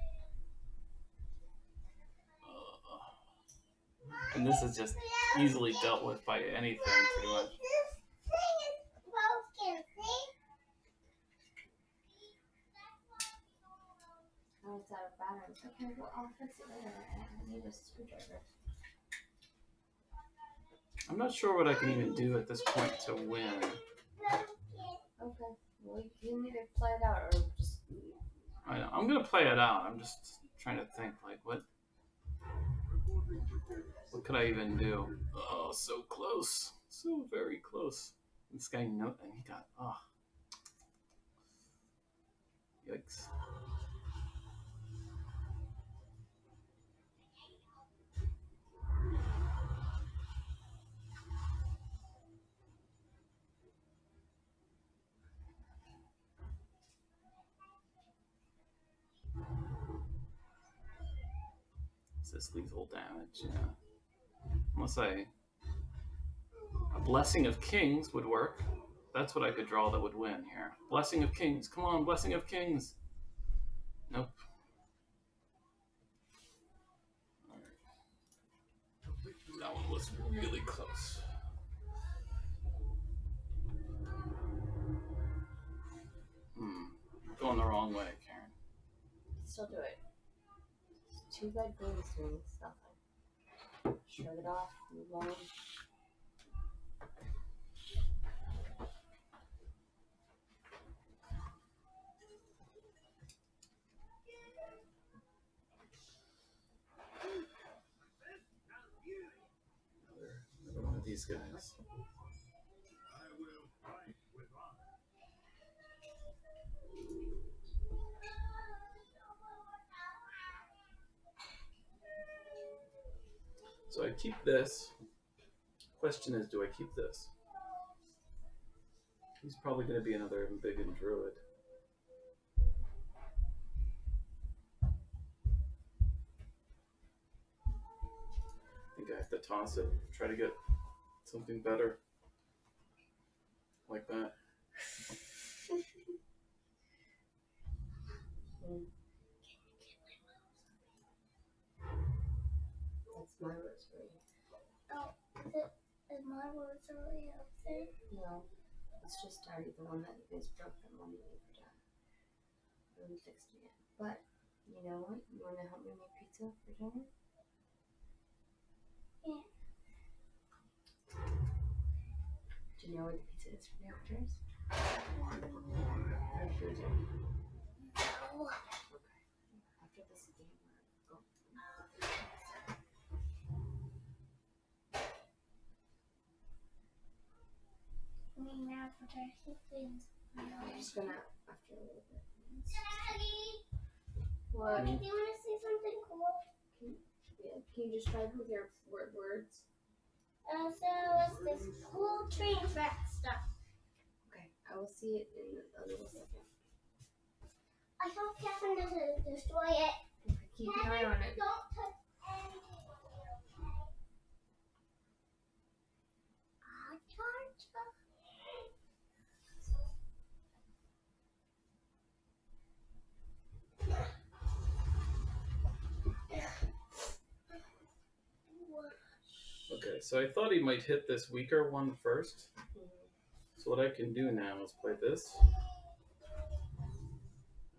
And this is just easily dealt with by anything, pretty much. Oh, it's out of batteries. Okay, well, I'll fix it later. I need a screwdriver. I'm not sure what I can even do at this point to win. Okay. Well, you can either play it out or just... I'm going to play it out. I'm just trying to think, like, what could I even do? Oh, so close. So very close. This guy, and he got, yikes. Is this lethal damage? Yeah. Unless a Blessing of Kings would work. That's what I could draw that would win here. Blessing of Kings. Come on, Blessing of Kings. Nope. That one was really close. Going the wrong way, Karen. Still do it. It's 2 red green swings, nothing. Shrug it off, move on. Another one of these guys. So I keep this. Question is, do I keep this? He's probably going to be another Embiggen Druid. I think I have to toss it. Try to get something better. Like that. That's my rosary. Oh, is my rosary up there? No, it's just already the one that is broken when you leave for dad. I haven't fixed it yet. But, you know what? You want to help me make pizza for dinner? Yeah. Do you know where the pizza is from downstairs? Or freezer? No. Okay. After this game, go. I mean, advertising things. I'm just gonna, after a little bit. Daddy! What? Do you want to see something cool? Can you describe with your words? So it's this cool train track stuff. Okay, I will see it in a little second. Catherine doesn't destroy it. Keep an eye on it. Don't touch anything. I'll charge her. Okay, so I thought he might hit this weaker one first. So what I can do now is play this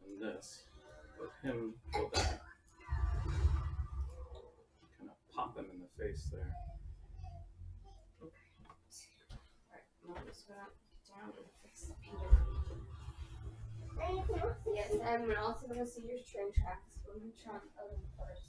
and this. Let him go there. Kind of pop him in the face there. Alright, I'm just gonna get down and fix the Peter. Anything else? Yes, I'm also gonna see your train tracks. We're gonna try on the other one first.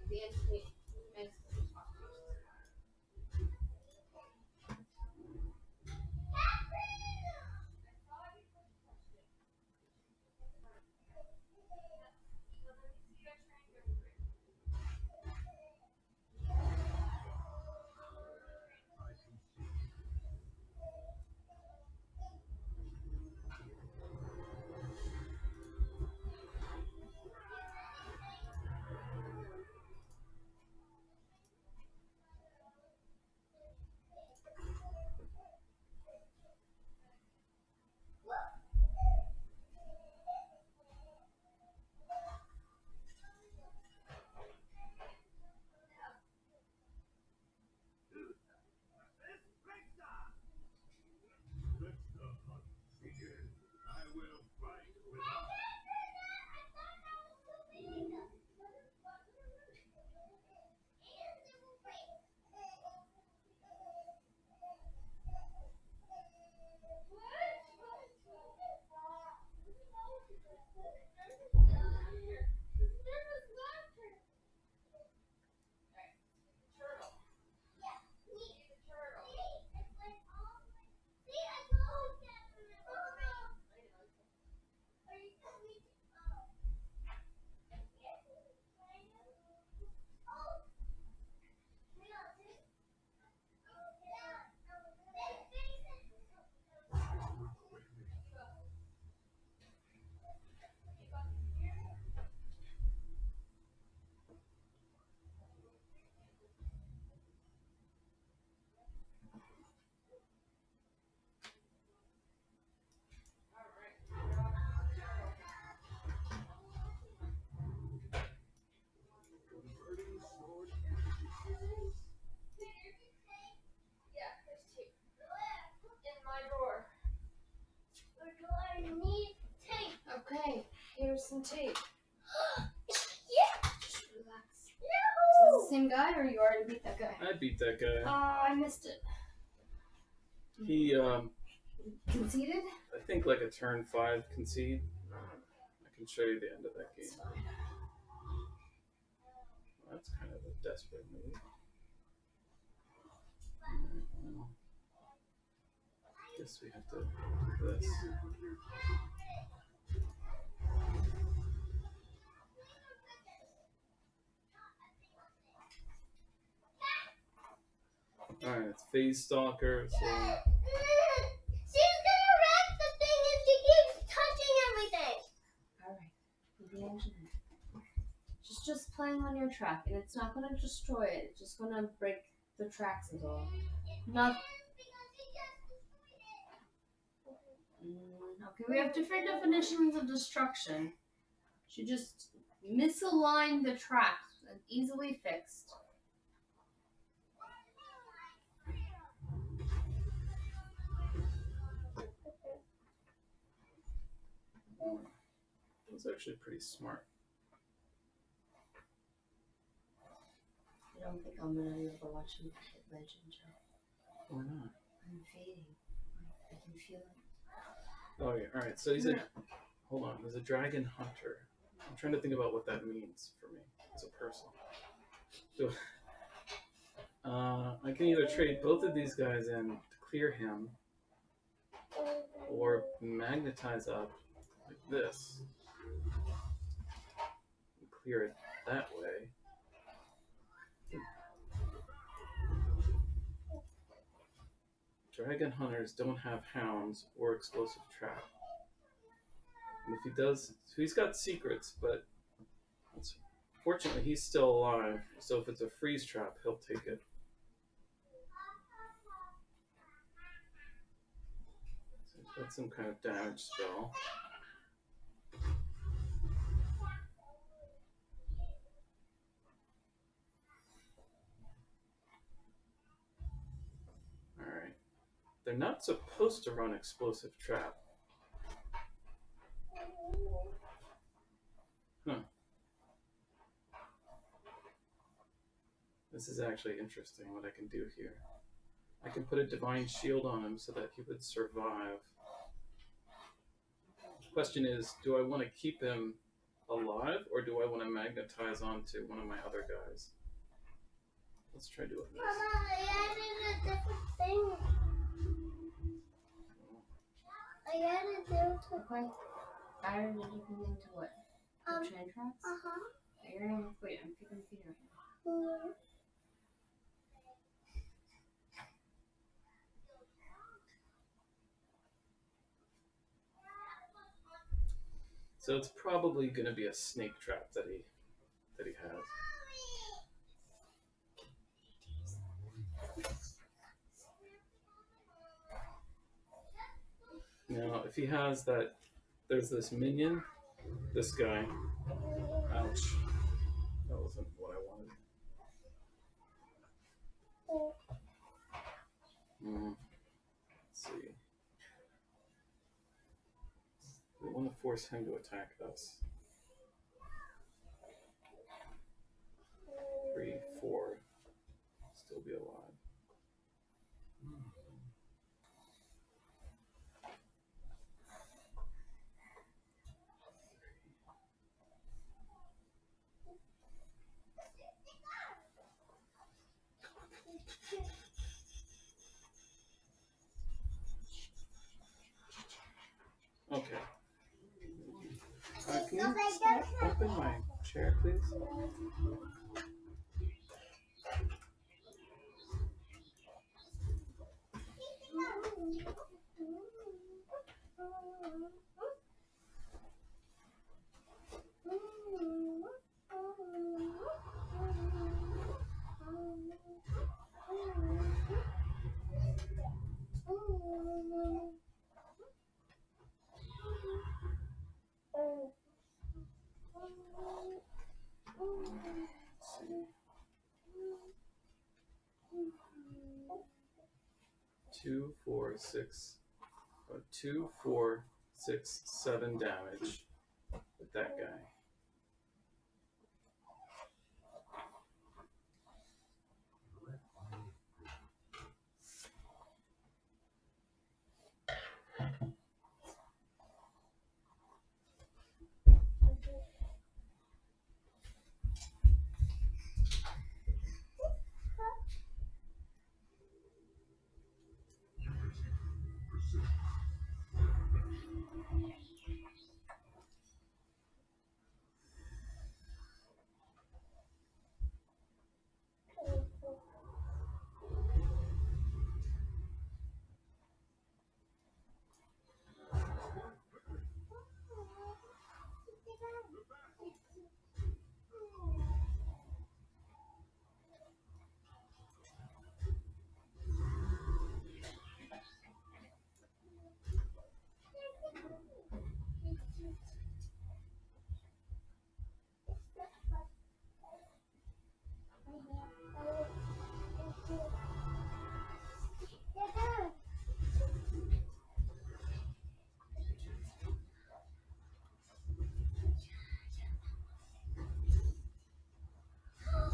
The entity is okay. Here's some tape. Yeah. Just relax. No. Is this the same guy, or you already beat that guy? I beat that guy. I missed it. He, Conceded? I think like a turn 5 concede. I can show you the end of that game. Well, that's kind of a desperate move. Well, guess we have to do this. Alright, it's Phase Stalker, so She's gonna wreck the thing if she keeps touching everything. Alright. Maybe I should- Just playing on your track, and it's not gonna destroy it. It's just gonna break the tracks is all. Not. Okay, we have different definitions of destruction. She just misaligned the tracks and easily fixed. it was actually pretty smart. I don't think I'm gonna be able to watch you hit Legend, Joe. Why not? I'm fading. I can feel it. Oh yeah, alright, so he's a, hold on, he's a dragon hunter. I'm trying to think about what that means for me as a person. So, I can either trade both of these guys in to clear him, or magnetize up like this clear it that way. Dragon hunters don't have hounds or explosive trap. And if he does, so he's got secrets, but fortunately he's still alive. So if it's a freeze trap, he'll take it. So he's got some kind of damage spell. Alright. They're not supposed to run explosive trap. Huh. This is actually interesting what I can do here. I can put a divine shield on him so that he would survive. The question is, do I want to keep him alive or do I want to magnetize onto one of my other guys? Let's try doing this. Mama, I added a different thing. I added different. Okay. Added a different thing to what? The train tracks? You're gonna wait. I'm picking the feeder right now. So it's probably going to be a snake trap that he has. Now, if he has that, there's this minion, this guy. Ouch. That wasn't what I wanted. Let's see. We want to force him to attack us. 3, 4. Still be alive. Okay. Can you stop open my chair, please? Two, 4, 6, 2, 4, 6, 7 damage with that guy.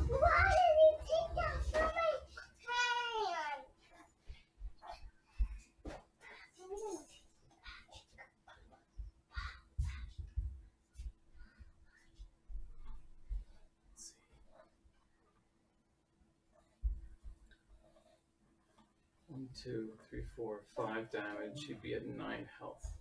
Why did you take that from my hand? 1, 2, 3, 4, 5 damage. He'd be at 9 health.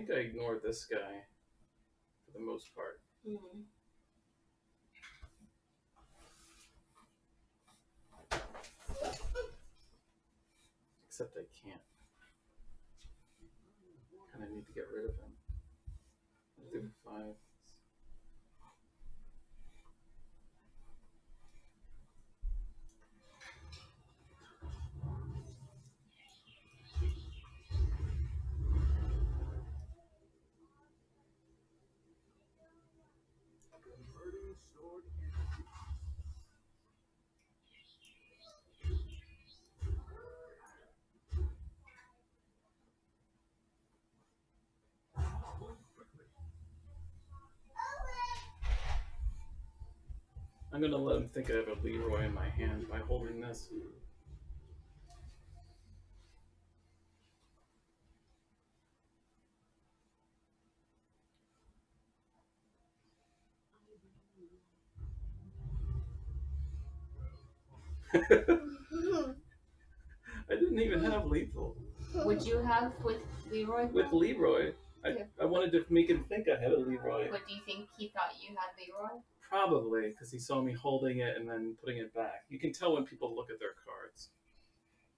think I ignored this guy for the most part. Mm. Except I can't. And I need to get rid of him. 1 through 5. I'm gonna let him think I have a Leroy in my hand by holding this. I didn't even have lethal. Would you have with Leroy? With Leroy, I wanted to make him think I had a Leroy. But do you think he thought you had Leroy? Probably, because he saw me holding it and then putting it back. You can tell when people look at their cards.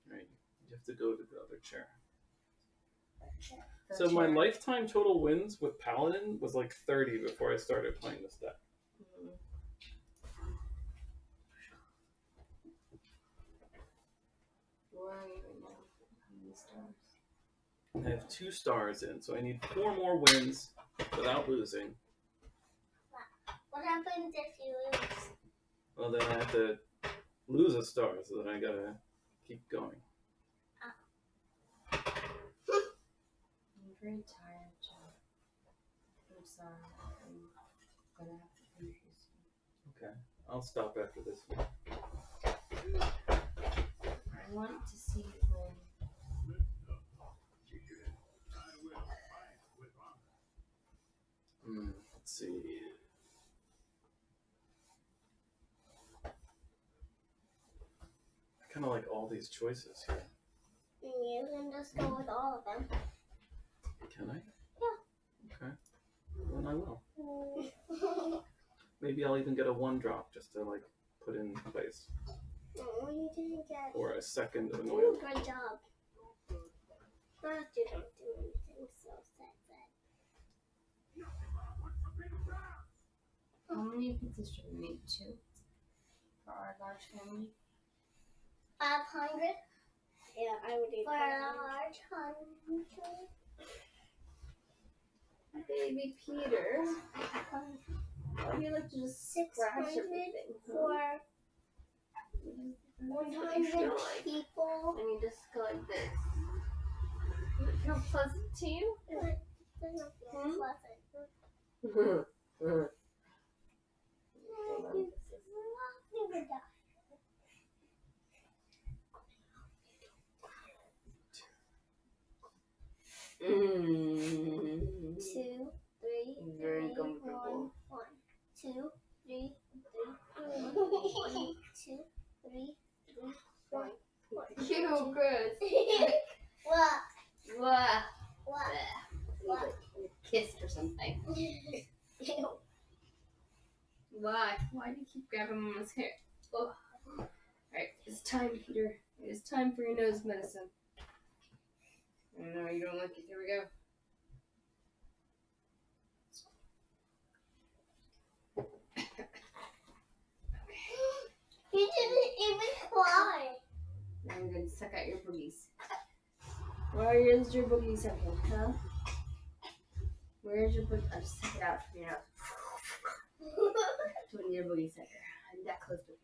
Right? You have to go to the other chair. So my lifetime total wins with Paladin was like 30 before I started playing this deck. Where are you right now? How many stars? I have 2 stars in, so I need 4 more wins without losing. What happens if you lose? Well, then I have to lose a star, so then I gotta keep going. I'm very tired, John. I'm sorry. I'm gonna have to finish this. Okay, I'll stop after this one. I want to see you win. Let's see. I kind of like all these choices here. You can just go with all of them. Can I? Yeah. Okay. Then I will. Maybe I'll even get a 1-drop just to like put in place. No, you didn't get. Or a second of You an did oil. a great job. But you don't do anything so sad. How many pizzas should we make? 2 for our large family. 500. Yeah, I would eat for a large 100. Baby Peter. Why do you like to just scratch 600 everything? for 100 people. And you just go like this. Does it feel pleasant to you? It doesn't feel pleasant. Mm. 2, 3, Very 3, comfortable. 1, 2, 3, 3, 1, 2, 3, 1. Ew, gross. What? What? What? What? Kissed or something. Ew. Why? Why do you keep grabbing Mama's hair? Oh. Alright, it's time, Peter. It is time for your nose medicine. I know you don't like it. Here we go. You didn't even cry. Now I'm going to suck out your boogies. Where's your boogie sucking, huh? Where's your boogie? I'll just suck it out from your nose. To your boogie sucker. I'm that close to you.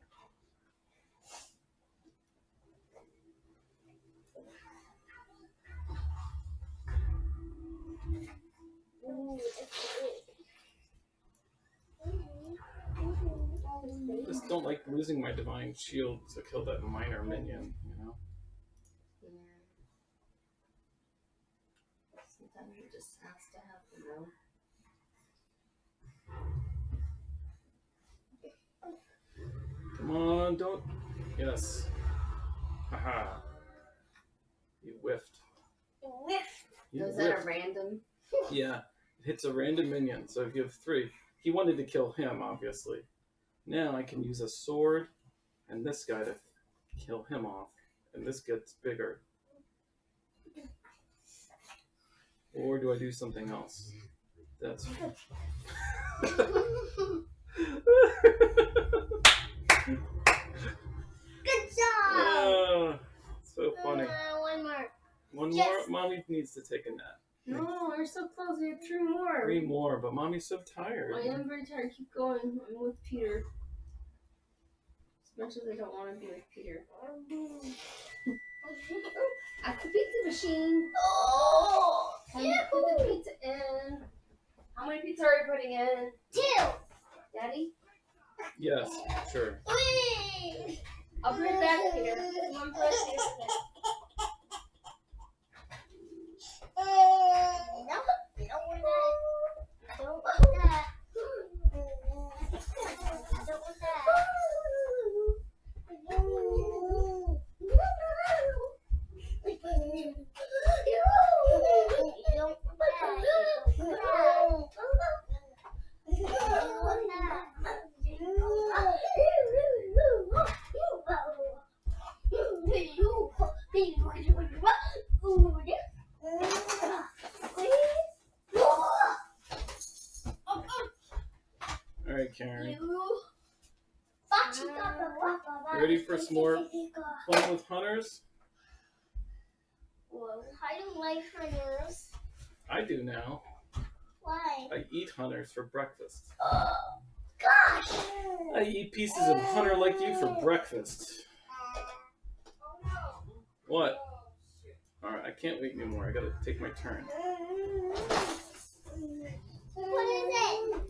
I just don't like losing my divine shield to kill that minor minion, you know? Yeah. Sometimes it just has to happen, though. Come on, don't. Yes. Haha. You whiffed. Whiff. You Was that a whiffed. random? Yeah, it hits a random minion. So if you have 3, he wanted to kill him, obviously. Now I can use a sword and this guy to kill him off, and this gets bigger. Or do I do something else? That's. Good job. So funny. One more. One Yes. more. Mommy needs to take a nap. No, you're so close. We have 3 more. 3 more, but Mommy's so tired. I am very tired. Keep going. I'm with Peter. As much as I don't want to be with Peter. At the pizza machine. Oh, Time to put the pizza in. How many pizza are you putting in? 2. Daddy? Yes, sure. 3. I'll be right back, Peter. Come on, press Peter. No, we don't want that. Don't want that. I don't want that. All right, Karen. You ready for some more fun with hunters? Well, I don't like hunters. I do now. Why? I eat hunters for breakfast. Gosh! I eat pieces of hunter like you for breakfast. What? Alright, I can't wait anymore. I gotta take my turn. What is it?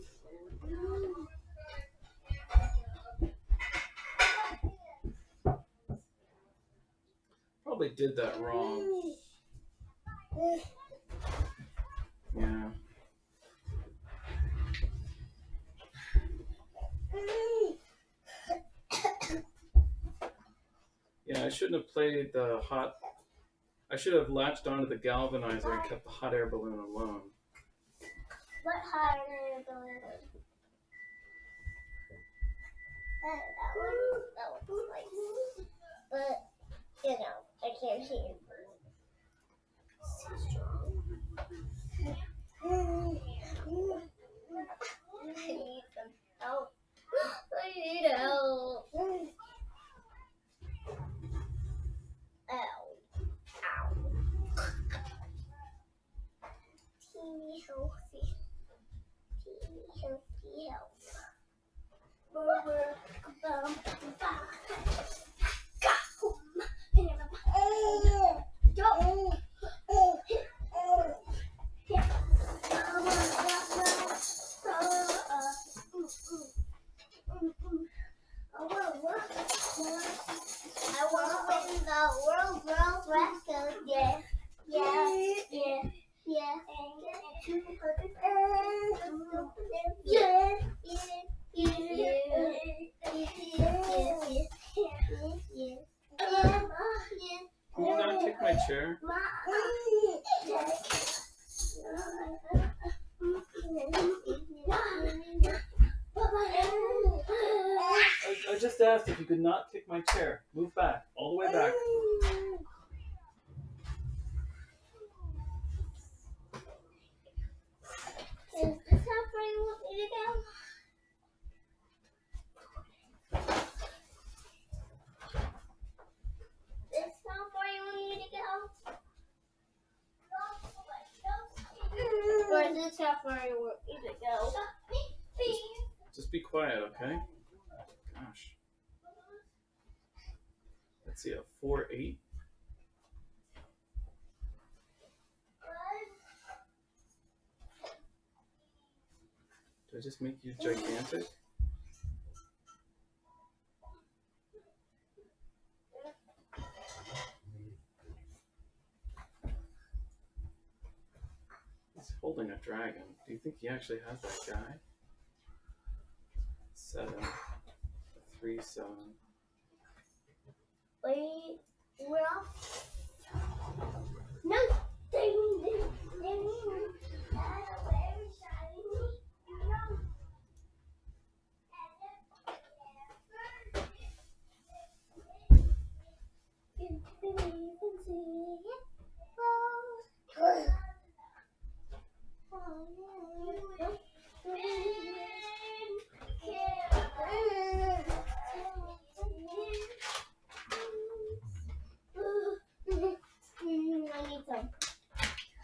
Probably did that wrong. Yeah. Yeah, I shouldn't have played the hot. I should have latched onto the galvanizer and kept the hot air balloon alone. What hot air balloon? That one's nice. But, you know, I can't see it. So strong. I need some help. I need help. Ow. Ow. Teeny healthy. Teeny healthy help. I want to win the World Record. Yeah. Yeah. Yeah. Yeah. Yeah. Can you not kick my chair? I just asked if you could not kick my chair. Move back. All the way back. Is this how far you want me to go? This how far you want me to go? Or is this how far you want me to go? Just be quiet, okay? Gosh. Let's see, a 4-8. Did I just make you gigantic? He's holding a dragon. Do you think he actually has that guy? 7. A 3-7. Wait, well, no,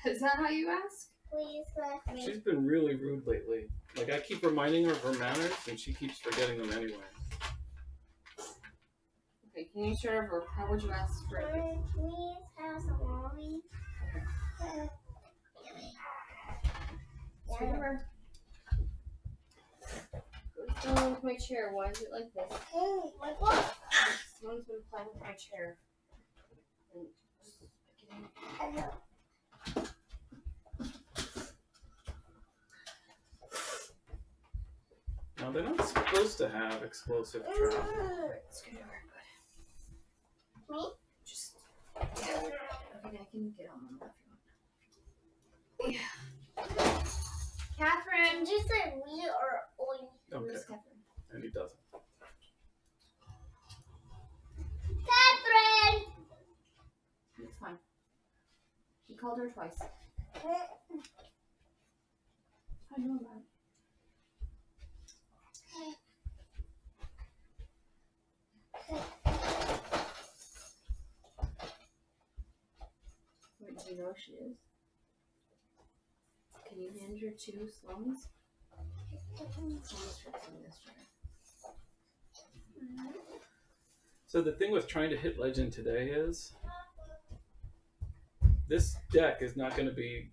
Is that how you ask? Please let me. She's been really rude lately. Like, I keep reminding her of her manners, and she keeps forgetting them anyway. Okay, can you start over? How would you ask for it? Please have some mommy. Start over. What's going on with my chair? Why is it like this? Like what? Someone's been playing with my chair. And just Now, they're not supposed to have explosive traps. It's good over. Good. Me? Just. Okay, I can get on them if you want. Yeah. Catherine! Did you say we or oi? Okay, Where's Catherine? and he doesn't. Catherine! It's fine. He called her twice. I know that. Wait, do you know where she is? Can you hand her 2 sloans? So the thing with trying to hit legend today is this deck is not going to be,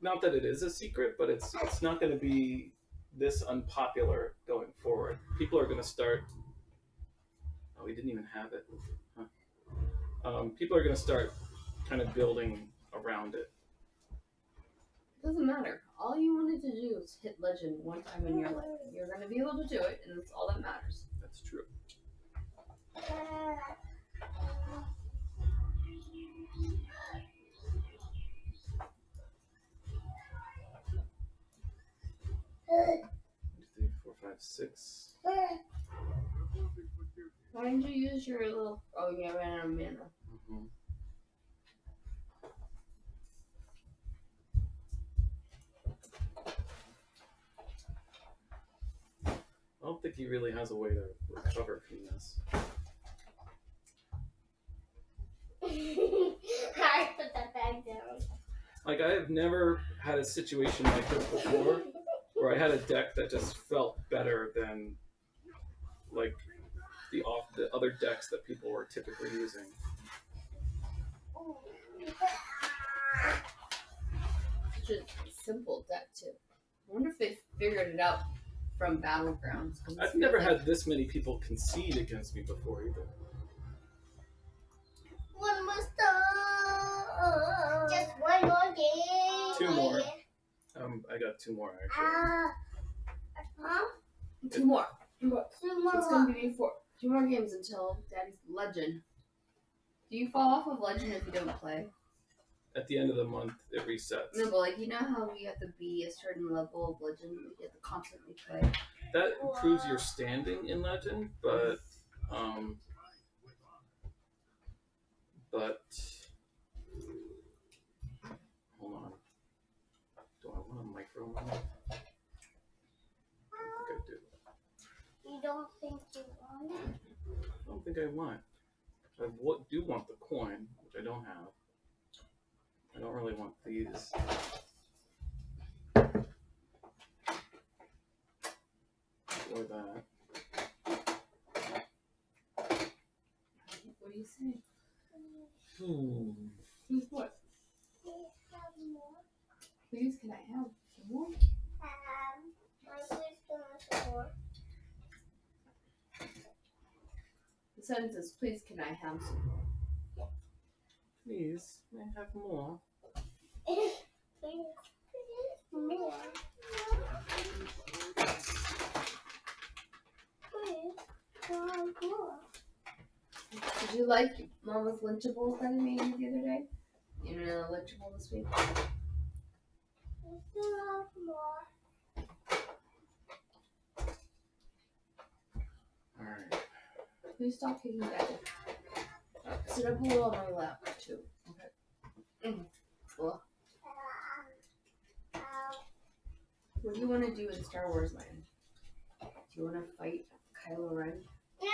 not that it is a secret, but it's not going to be this unpopular going forward. People are going to start. Oh, we didn't even have it. Huh. People are going to start kind of building around it. It doesn't matter. All you wanted to do is hit legend one time in your life. You're going to be able to do it, and that's all that matters. That's true. One, 2, 3, 4, 5, 6. Why didn't you use your little... Oh, yeah, ran out of mana. Mm-hmm. I don't think he really has a way to recover from this. I put that bag down. Like, I have never had a situation like this before, where I had a deck that just felt better than, like, the other decks that people were typically using. Such a simple deck, too. I wonder if they figured it out from Battlegrounds. I've never had this many people concede against me before either. One more stop. Just one more game. 2 more. I got 2 more actually. Huh? 2 more. 2 more. 2 more. It's going to be 2 more games until Daddy's Legend. Do you fall off of Legend if you don't play? At the end of the month, it resets. No, but like, you know how you have to be a certain level of Legend? You have to constantly play. That improves your standing in Legend, but hold on. Do I want a micro money? I think I do. You don't think you want it? I don't think I want. I do want the coin, which I don't have. I don't really want these. Or that. What do you say? Hmm. What? Please have more. Please, can I have some more? My sister's more. The sentence is, please, can I have some more? Please, may I have more? Please more. Please have more. Did you like Mama's Lunchables that I made you the other day? You know, Lunchable this week? Please have more. Alright. Please stop kicking back. Sit up a little on my lap, too. Okay. Well, what do you want to do in Star Wars Land? Do you want to fight Kylo Ren? Yeah.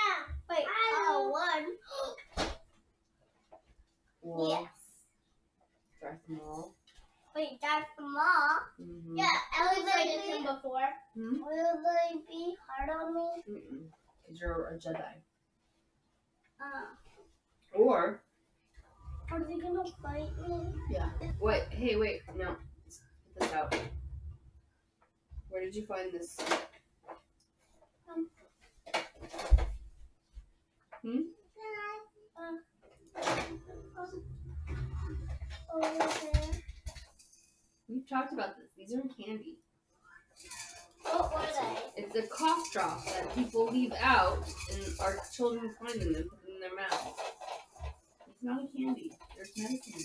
Wait. One. Or Yes. Darth Maul? Wait, that's small. Mm-hmm. Yeah, Ellie played him before. Hmm? Will they be hard on me? Because you're a Jedi. Or are they gonna fight me? Yeah. Wait. Hey, wait. No. Get this out. Where did you find this? Over there. We've talked about this. These are candy. What were they? It's a cough drop that people leave out and our children find them and put them in their mouth. It's not a candy. There's medicine in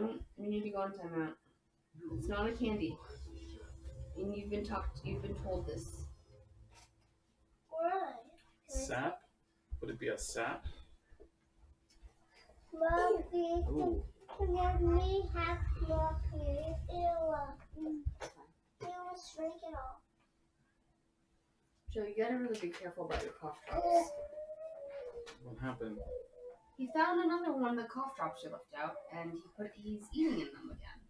it. We need to go on timeout. It's not a candy. And you've been told this. Why? Sap? Would it be a sap? Mommy, Ooh. let me have more food. It will shrink it all. Joe, you gotta really be careful about your cough drops. What happened? He found another one of the cough drops you left out, and he's eating in them again.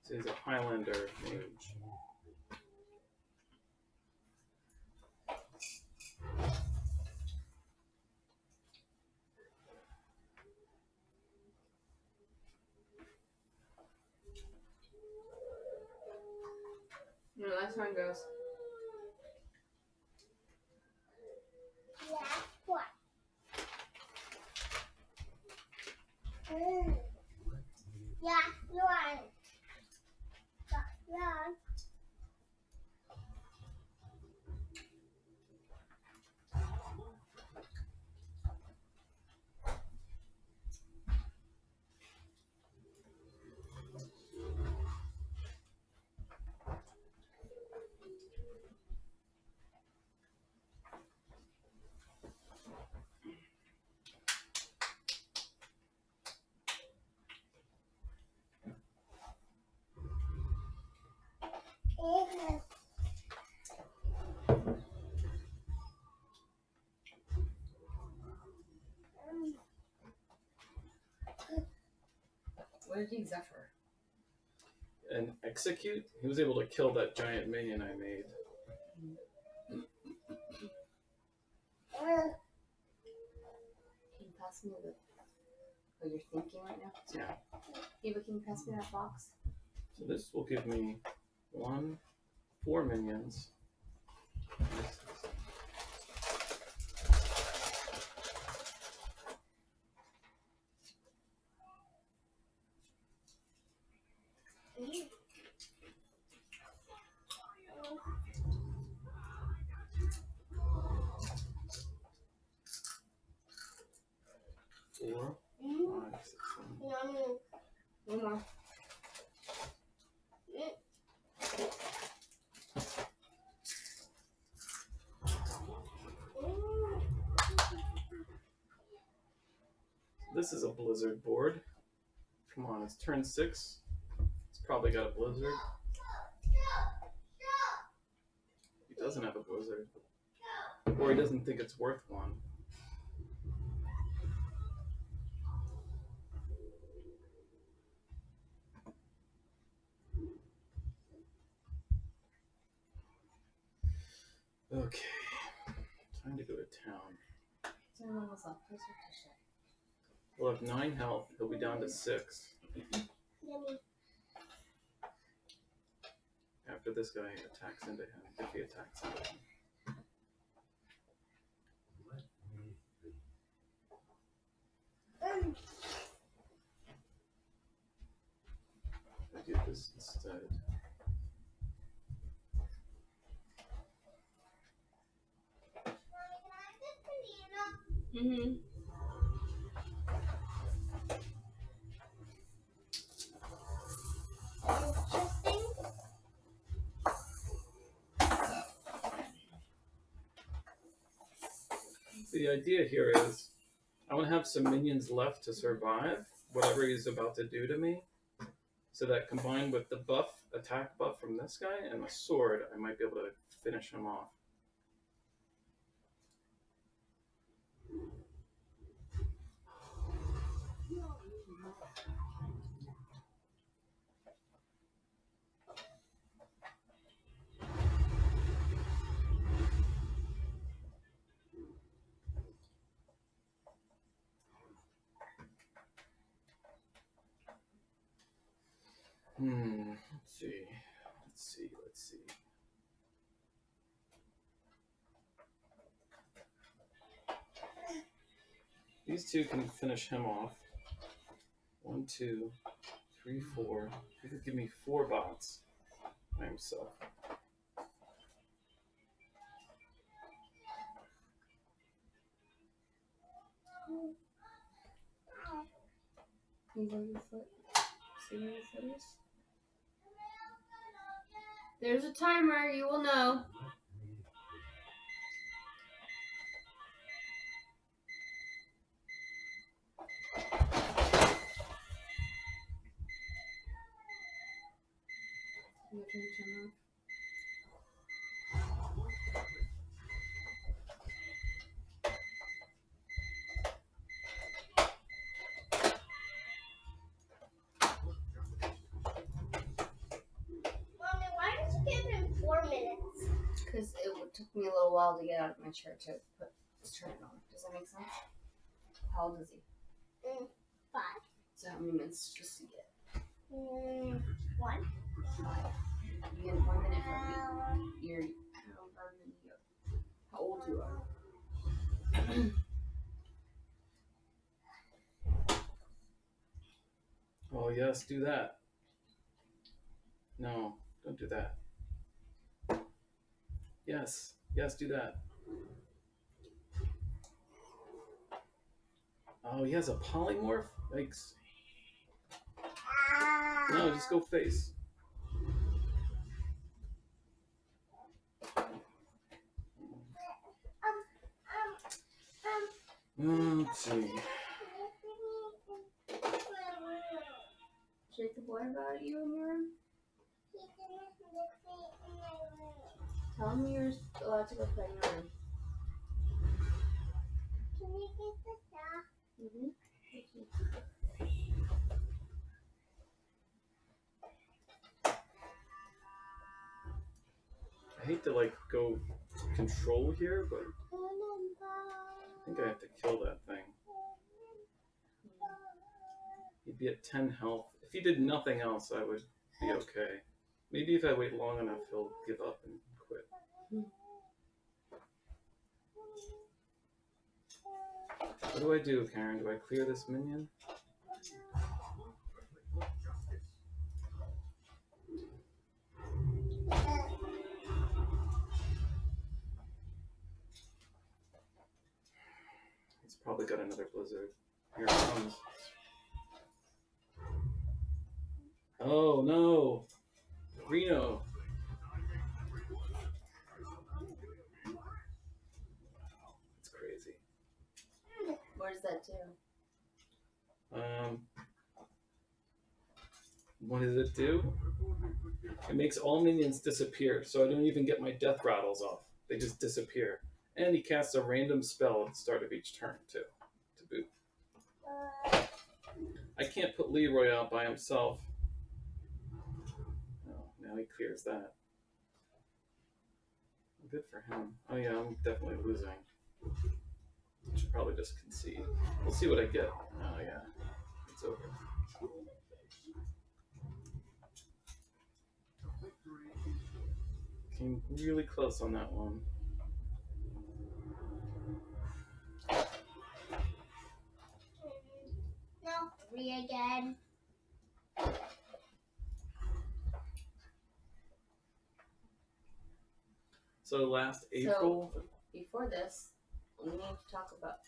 So he's a Highlander mage. No, that's how it goes. Yeah, what? Yeah, you are. Yeah. What did he Zephyr? And execute? He was able to kill that giant minion I made. Can you pass me the... Oh, you're thinking right now? Yeah. Yeah, but can you pass me that box? So this will give me 4 minions. Four, 5, 6, 7. One more. This is a blizzard board. Come on, it's turn 6. It's probably got a blizzard. He doesn't have a blizzard. Or he doesn't think it's worth one. Okay. Time to go to town. So one was left. Where's your t-shirt? We'll have 9 health. He'll be down to 6. After this guy attacks into him, if he attacks into him. I do this instead. Mm-hmm. The idea here is I want to have some minions left to survive whatever he's about to do to me. So that combined with the attack buff from this guy and the sword, I might be able to finish him off. Let's see. These two can finish him off. 1, 2, 3, 4. He could give me 4 bots by himself. He's on the foot. See where the foot is? There's a timer, you will know. Your turn to turn off. Mommy, why did you give him 4 minutes? Because it took me a little while to get out of my chair to turn it on. Does that make sense? How old is he? 5. So how many minutes just to get? 1. 5. You get 1 minute from me. You're however many you are. How old you are. Oh yes, do that. No, don't do that. Yes, do that. Oh, he has a polymorph? Yikes. No, just go face. Let's see. Jacob, what about you in your room? Tell him you're allowed to go play in your room. Can you get the stuff? Mm-hmm. I hate to like go control here, but I think I have to kill that thing. He'd be at 10 health. If he did nothing else, I would be okay. Maybe if I wait long enough, he'll give up and quit. What do I do, Karen? Do I clear this minion? He's probably got another blizzard. Here it comes. Oh no! Reno! It's crazy. What does that do? What does it do? It makes all minions disappear, so I don't even get my death rattles off. They just disappear. And he casts a random spell at the start of each turn, too, to boot. I can't put Leroy out by himself. Oh, now he clears that. Good for him. Oh yeah, I'm definitely losing. I should probably just concede. We'll see what I get. Oh yeah, it's over. Came really close on that one. No, 3 again. So last April. So, before this, we need to talk about.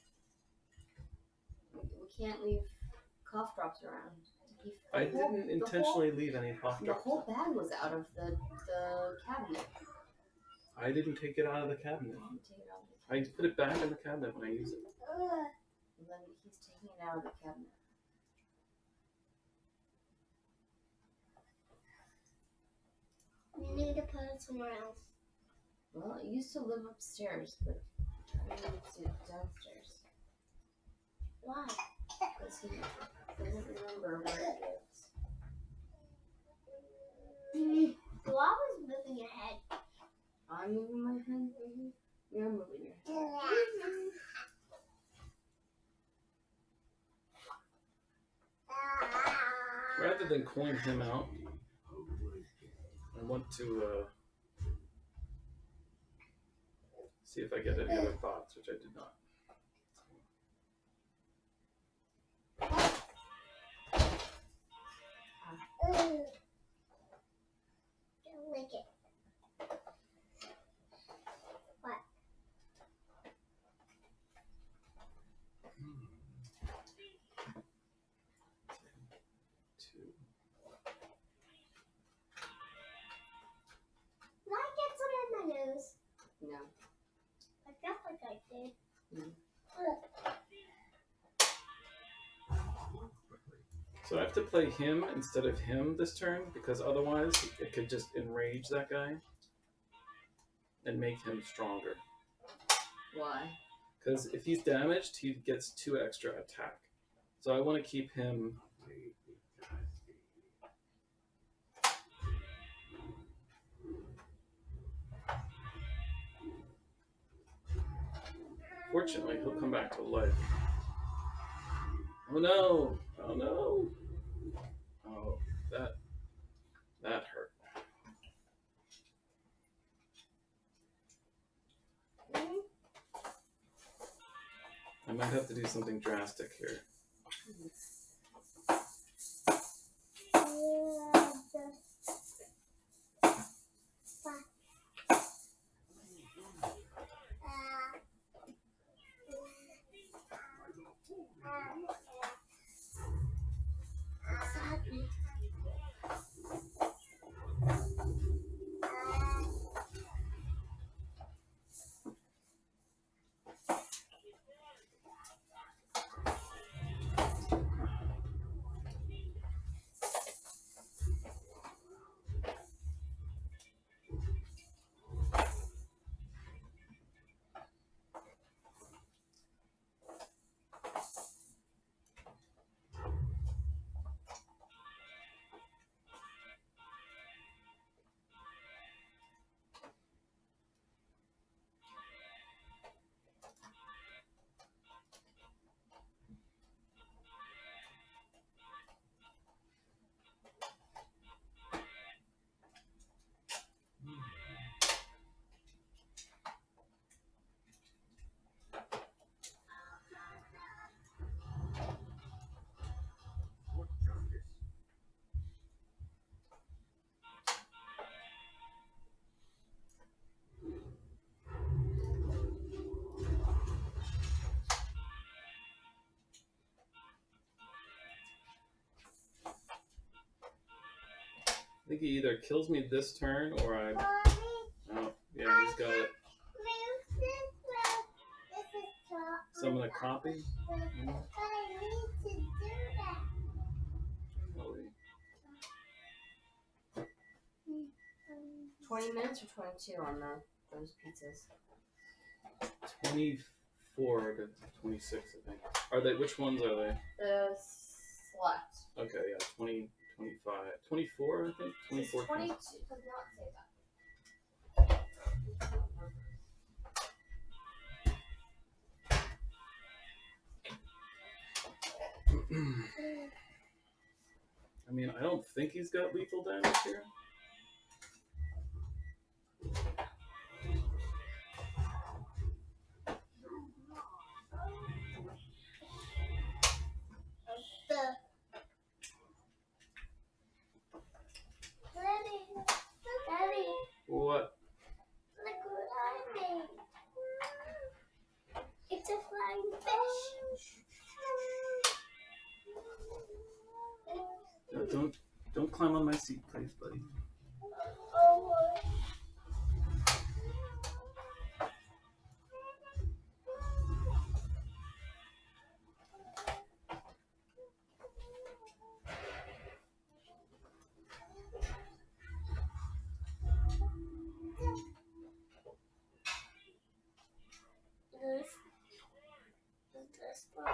We can't leave cough drops around. I didn't intentionally leave any cough The drops. whole bag was out of the cabinet. I didn't take it out of the cabinet. Take it out of the I put it back in the cabinet when I use it. And then he's taking it out of the cabinet. We need to put it somewhere else. Well, it used to live upstairs, but I moved it downstairs. Why? Because he doesn't remember where it is. So I was moving your head. I'm moving my hand. You're moving your head. Rather than coin him out, I want to see if I get any other thoughts, which I did not. Don't like it. What? Two. Did I get some in my nose? No. I felt like I did. So I have to play him instead of him this turn because otherwise it could just enrage that guy and make him stronger. Why? Because if he's damaged, he gets 2 extra attack. So I want to keep him. Fortunately, he'll come back to life. Oh no! Oh no! Oh, that hurt. I might have to do something drastic here. I think he either kills me this turn or I. Oh, yeah, he's got it. So I'm gonna copy. But I need to do that. Holy. 20 minutes or 22 on those pizzas? 24 to 26, I think. Are they? Which ones are they? The select. Okay, yeah, 20, 25, 24, I think. 24. 22 does not say that. I mean, I don't think he's got lethal damage here. Daddy, What? look what I made. It's a flying fish. No, don't climb on my seat, please, buddy. Oh. This one.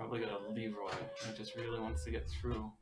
probably got a Leroy. He just really wants to get through.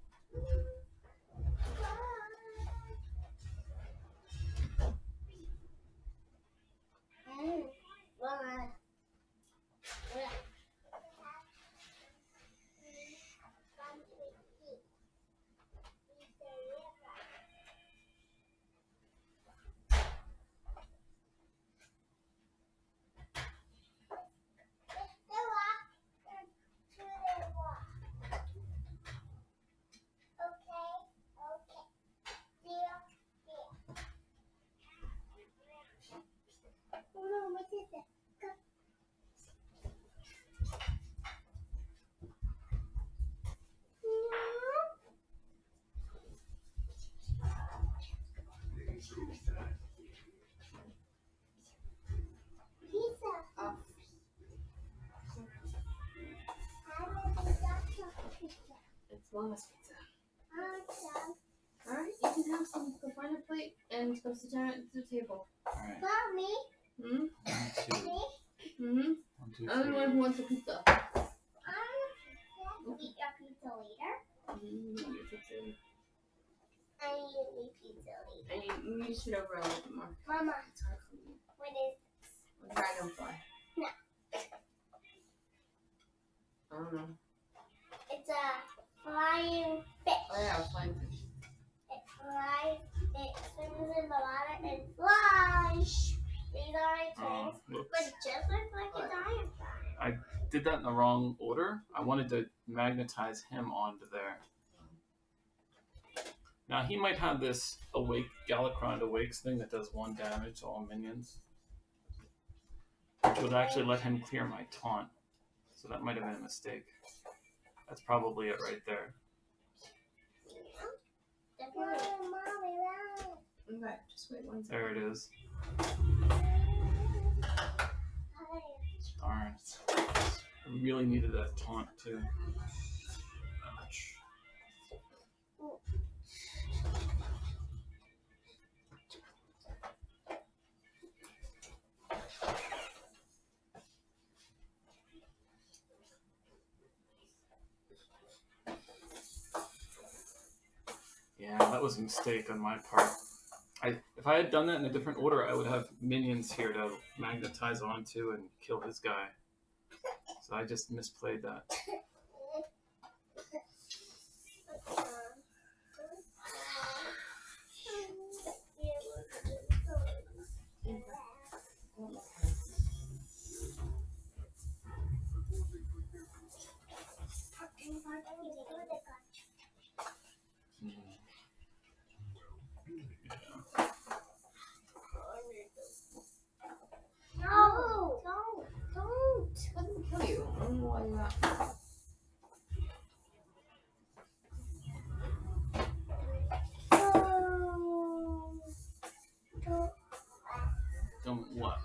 It's Mama's pizza. Alright, you can have some. Go find a plate and go sit down at the table. Alright. Mommy. Hmm? 1, 2. Hmm? 1, 2, 3. I'm the one who wants a pizza. We'll eat your pizza later. Your pizza. I need to eat pizza later. And you should over a little bit more. Mama, It's hard for me. what is A dragonfly. No. I don't know. It's a flying fish. Oh yeah, flying fish. It flies, it swims in the water and flies. These are my twins. Whoops. But it just looks like a dragonfly. Did that in the wrong order. I wanted to magnetize him onto there. Now he might have this Galakrond Awakes thing that does 1 damage to all minions, which would actually let him clear my taunt. So that might have been a mistake. That's probably it right there. Okay, just wait 1 second. There it is. Darn. I really needed that taunt too. Ouch. Yeah, that was a mistake on my part. If I had done that in a different order, I would have minions here to magnetize onto and kill his guy. So I just misplayed that. No, don't. It doesn't kill you. I don't know why you're not. Don't. Don't what?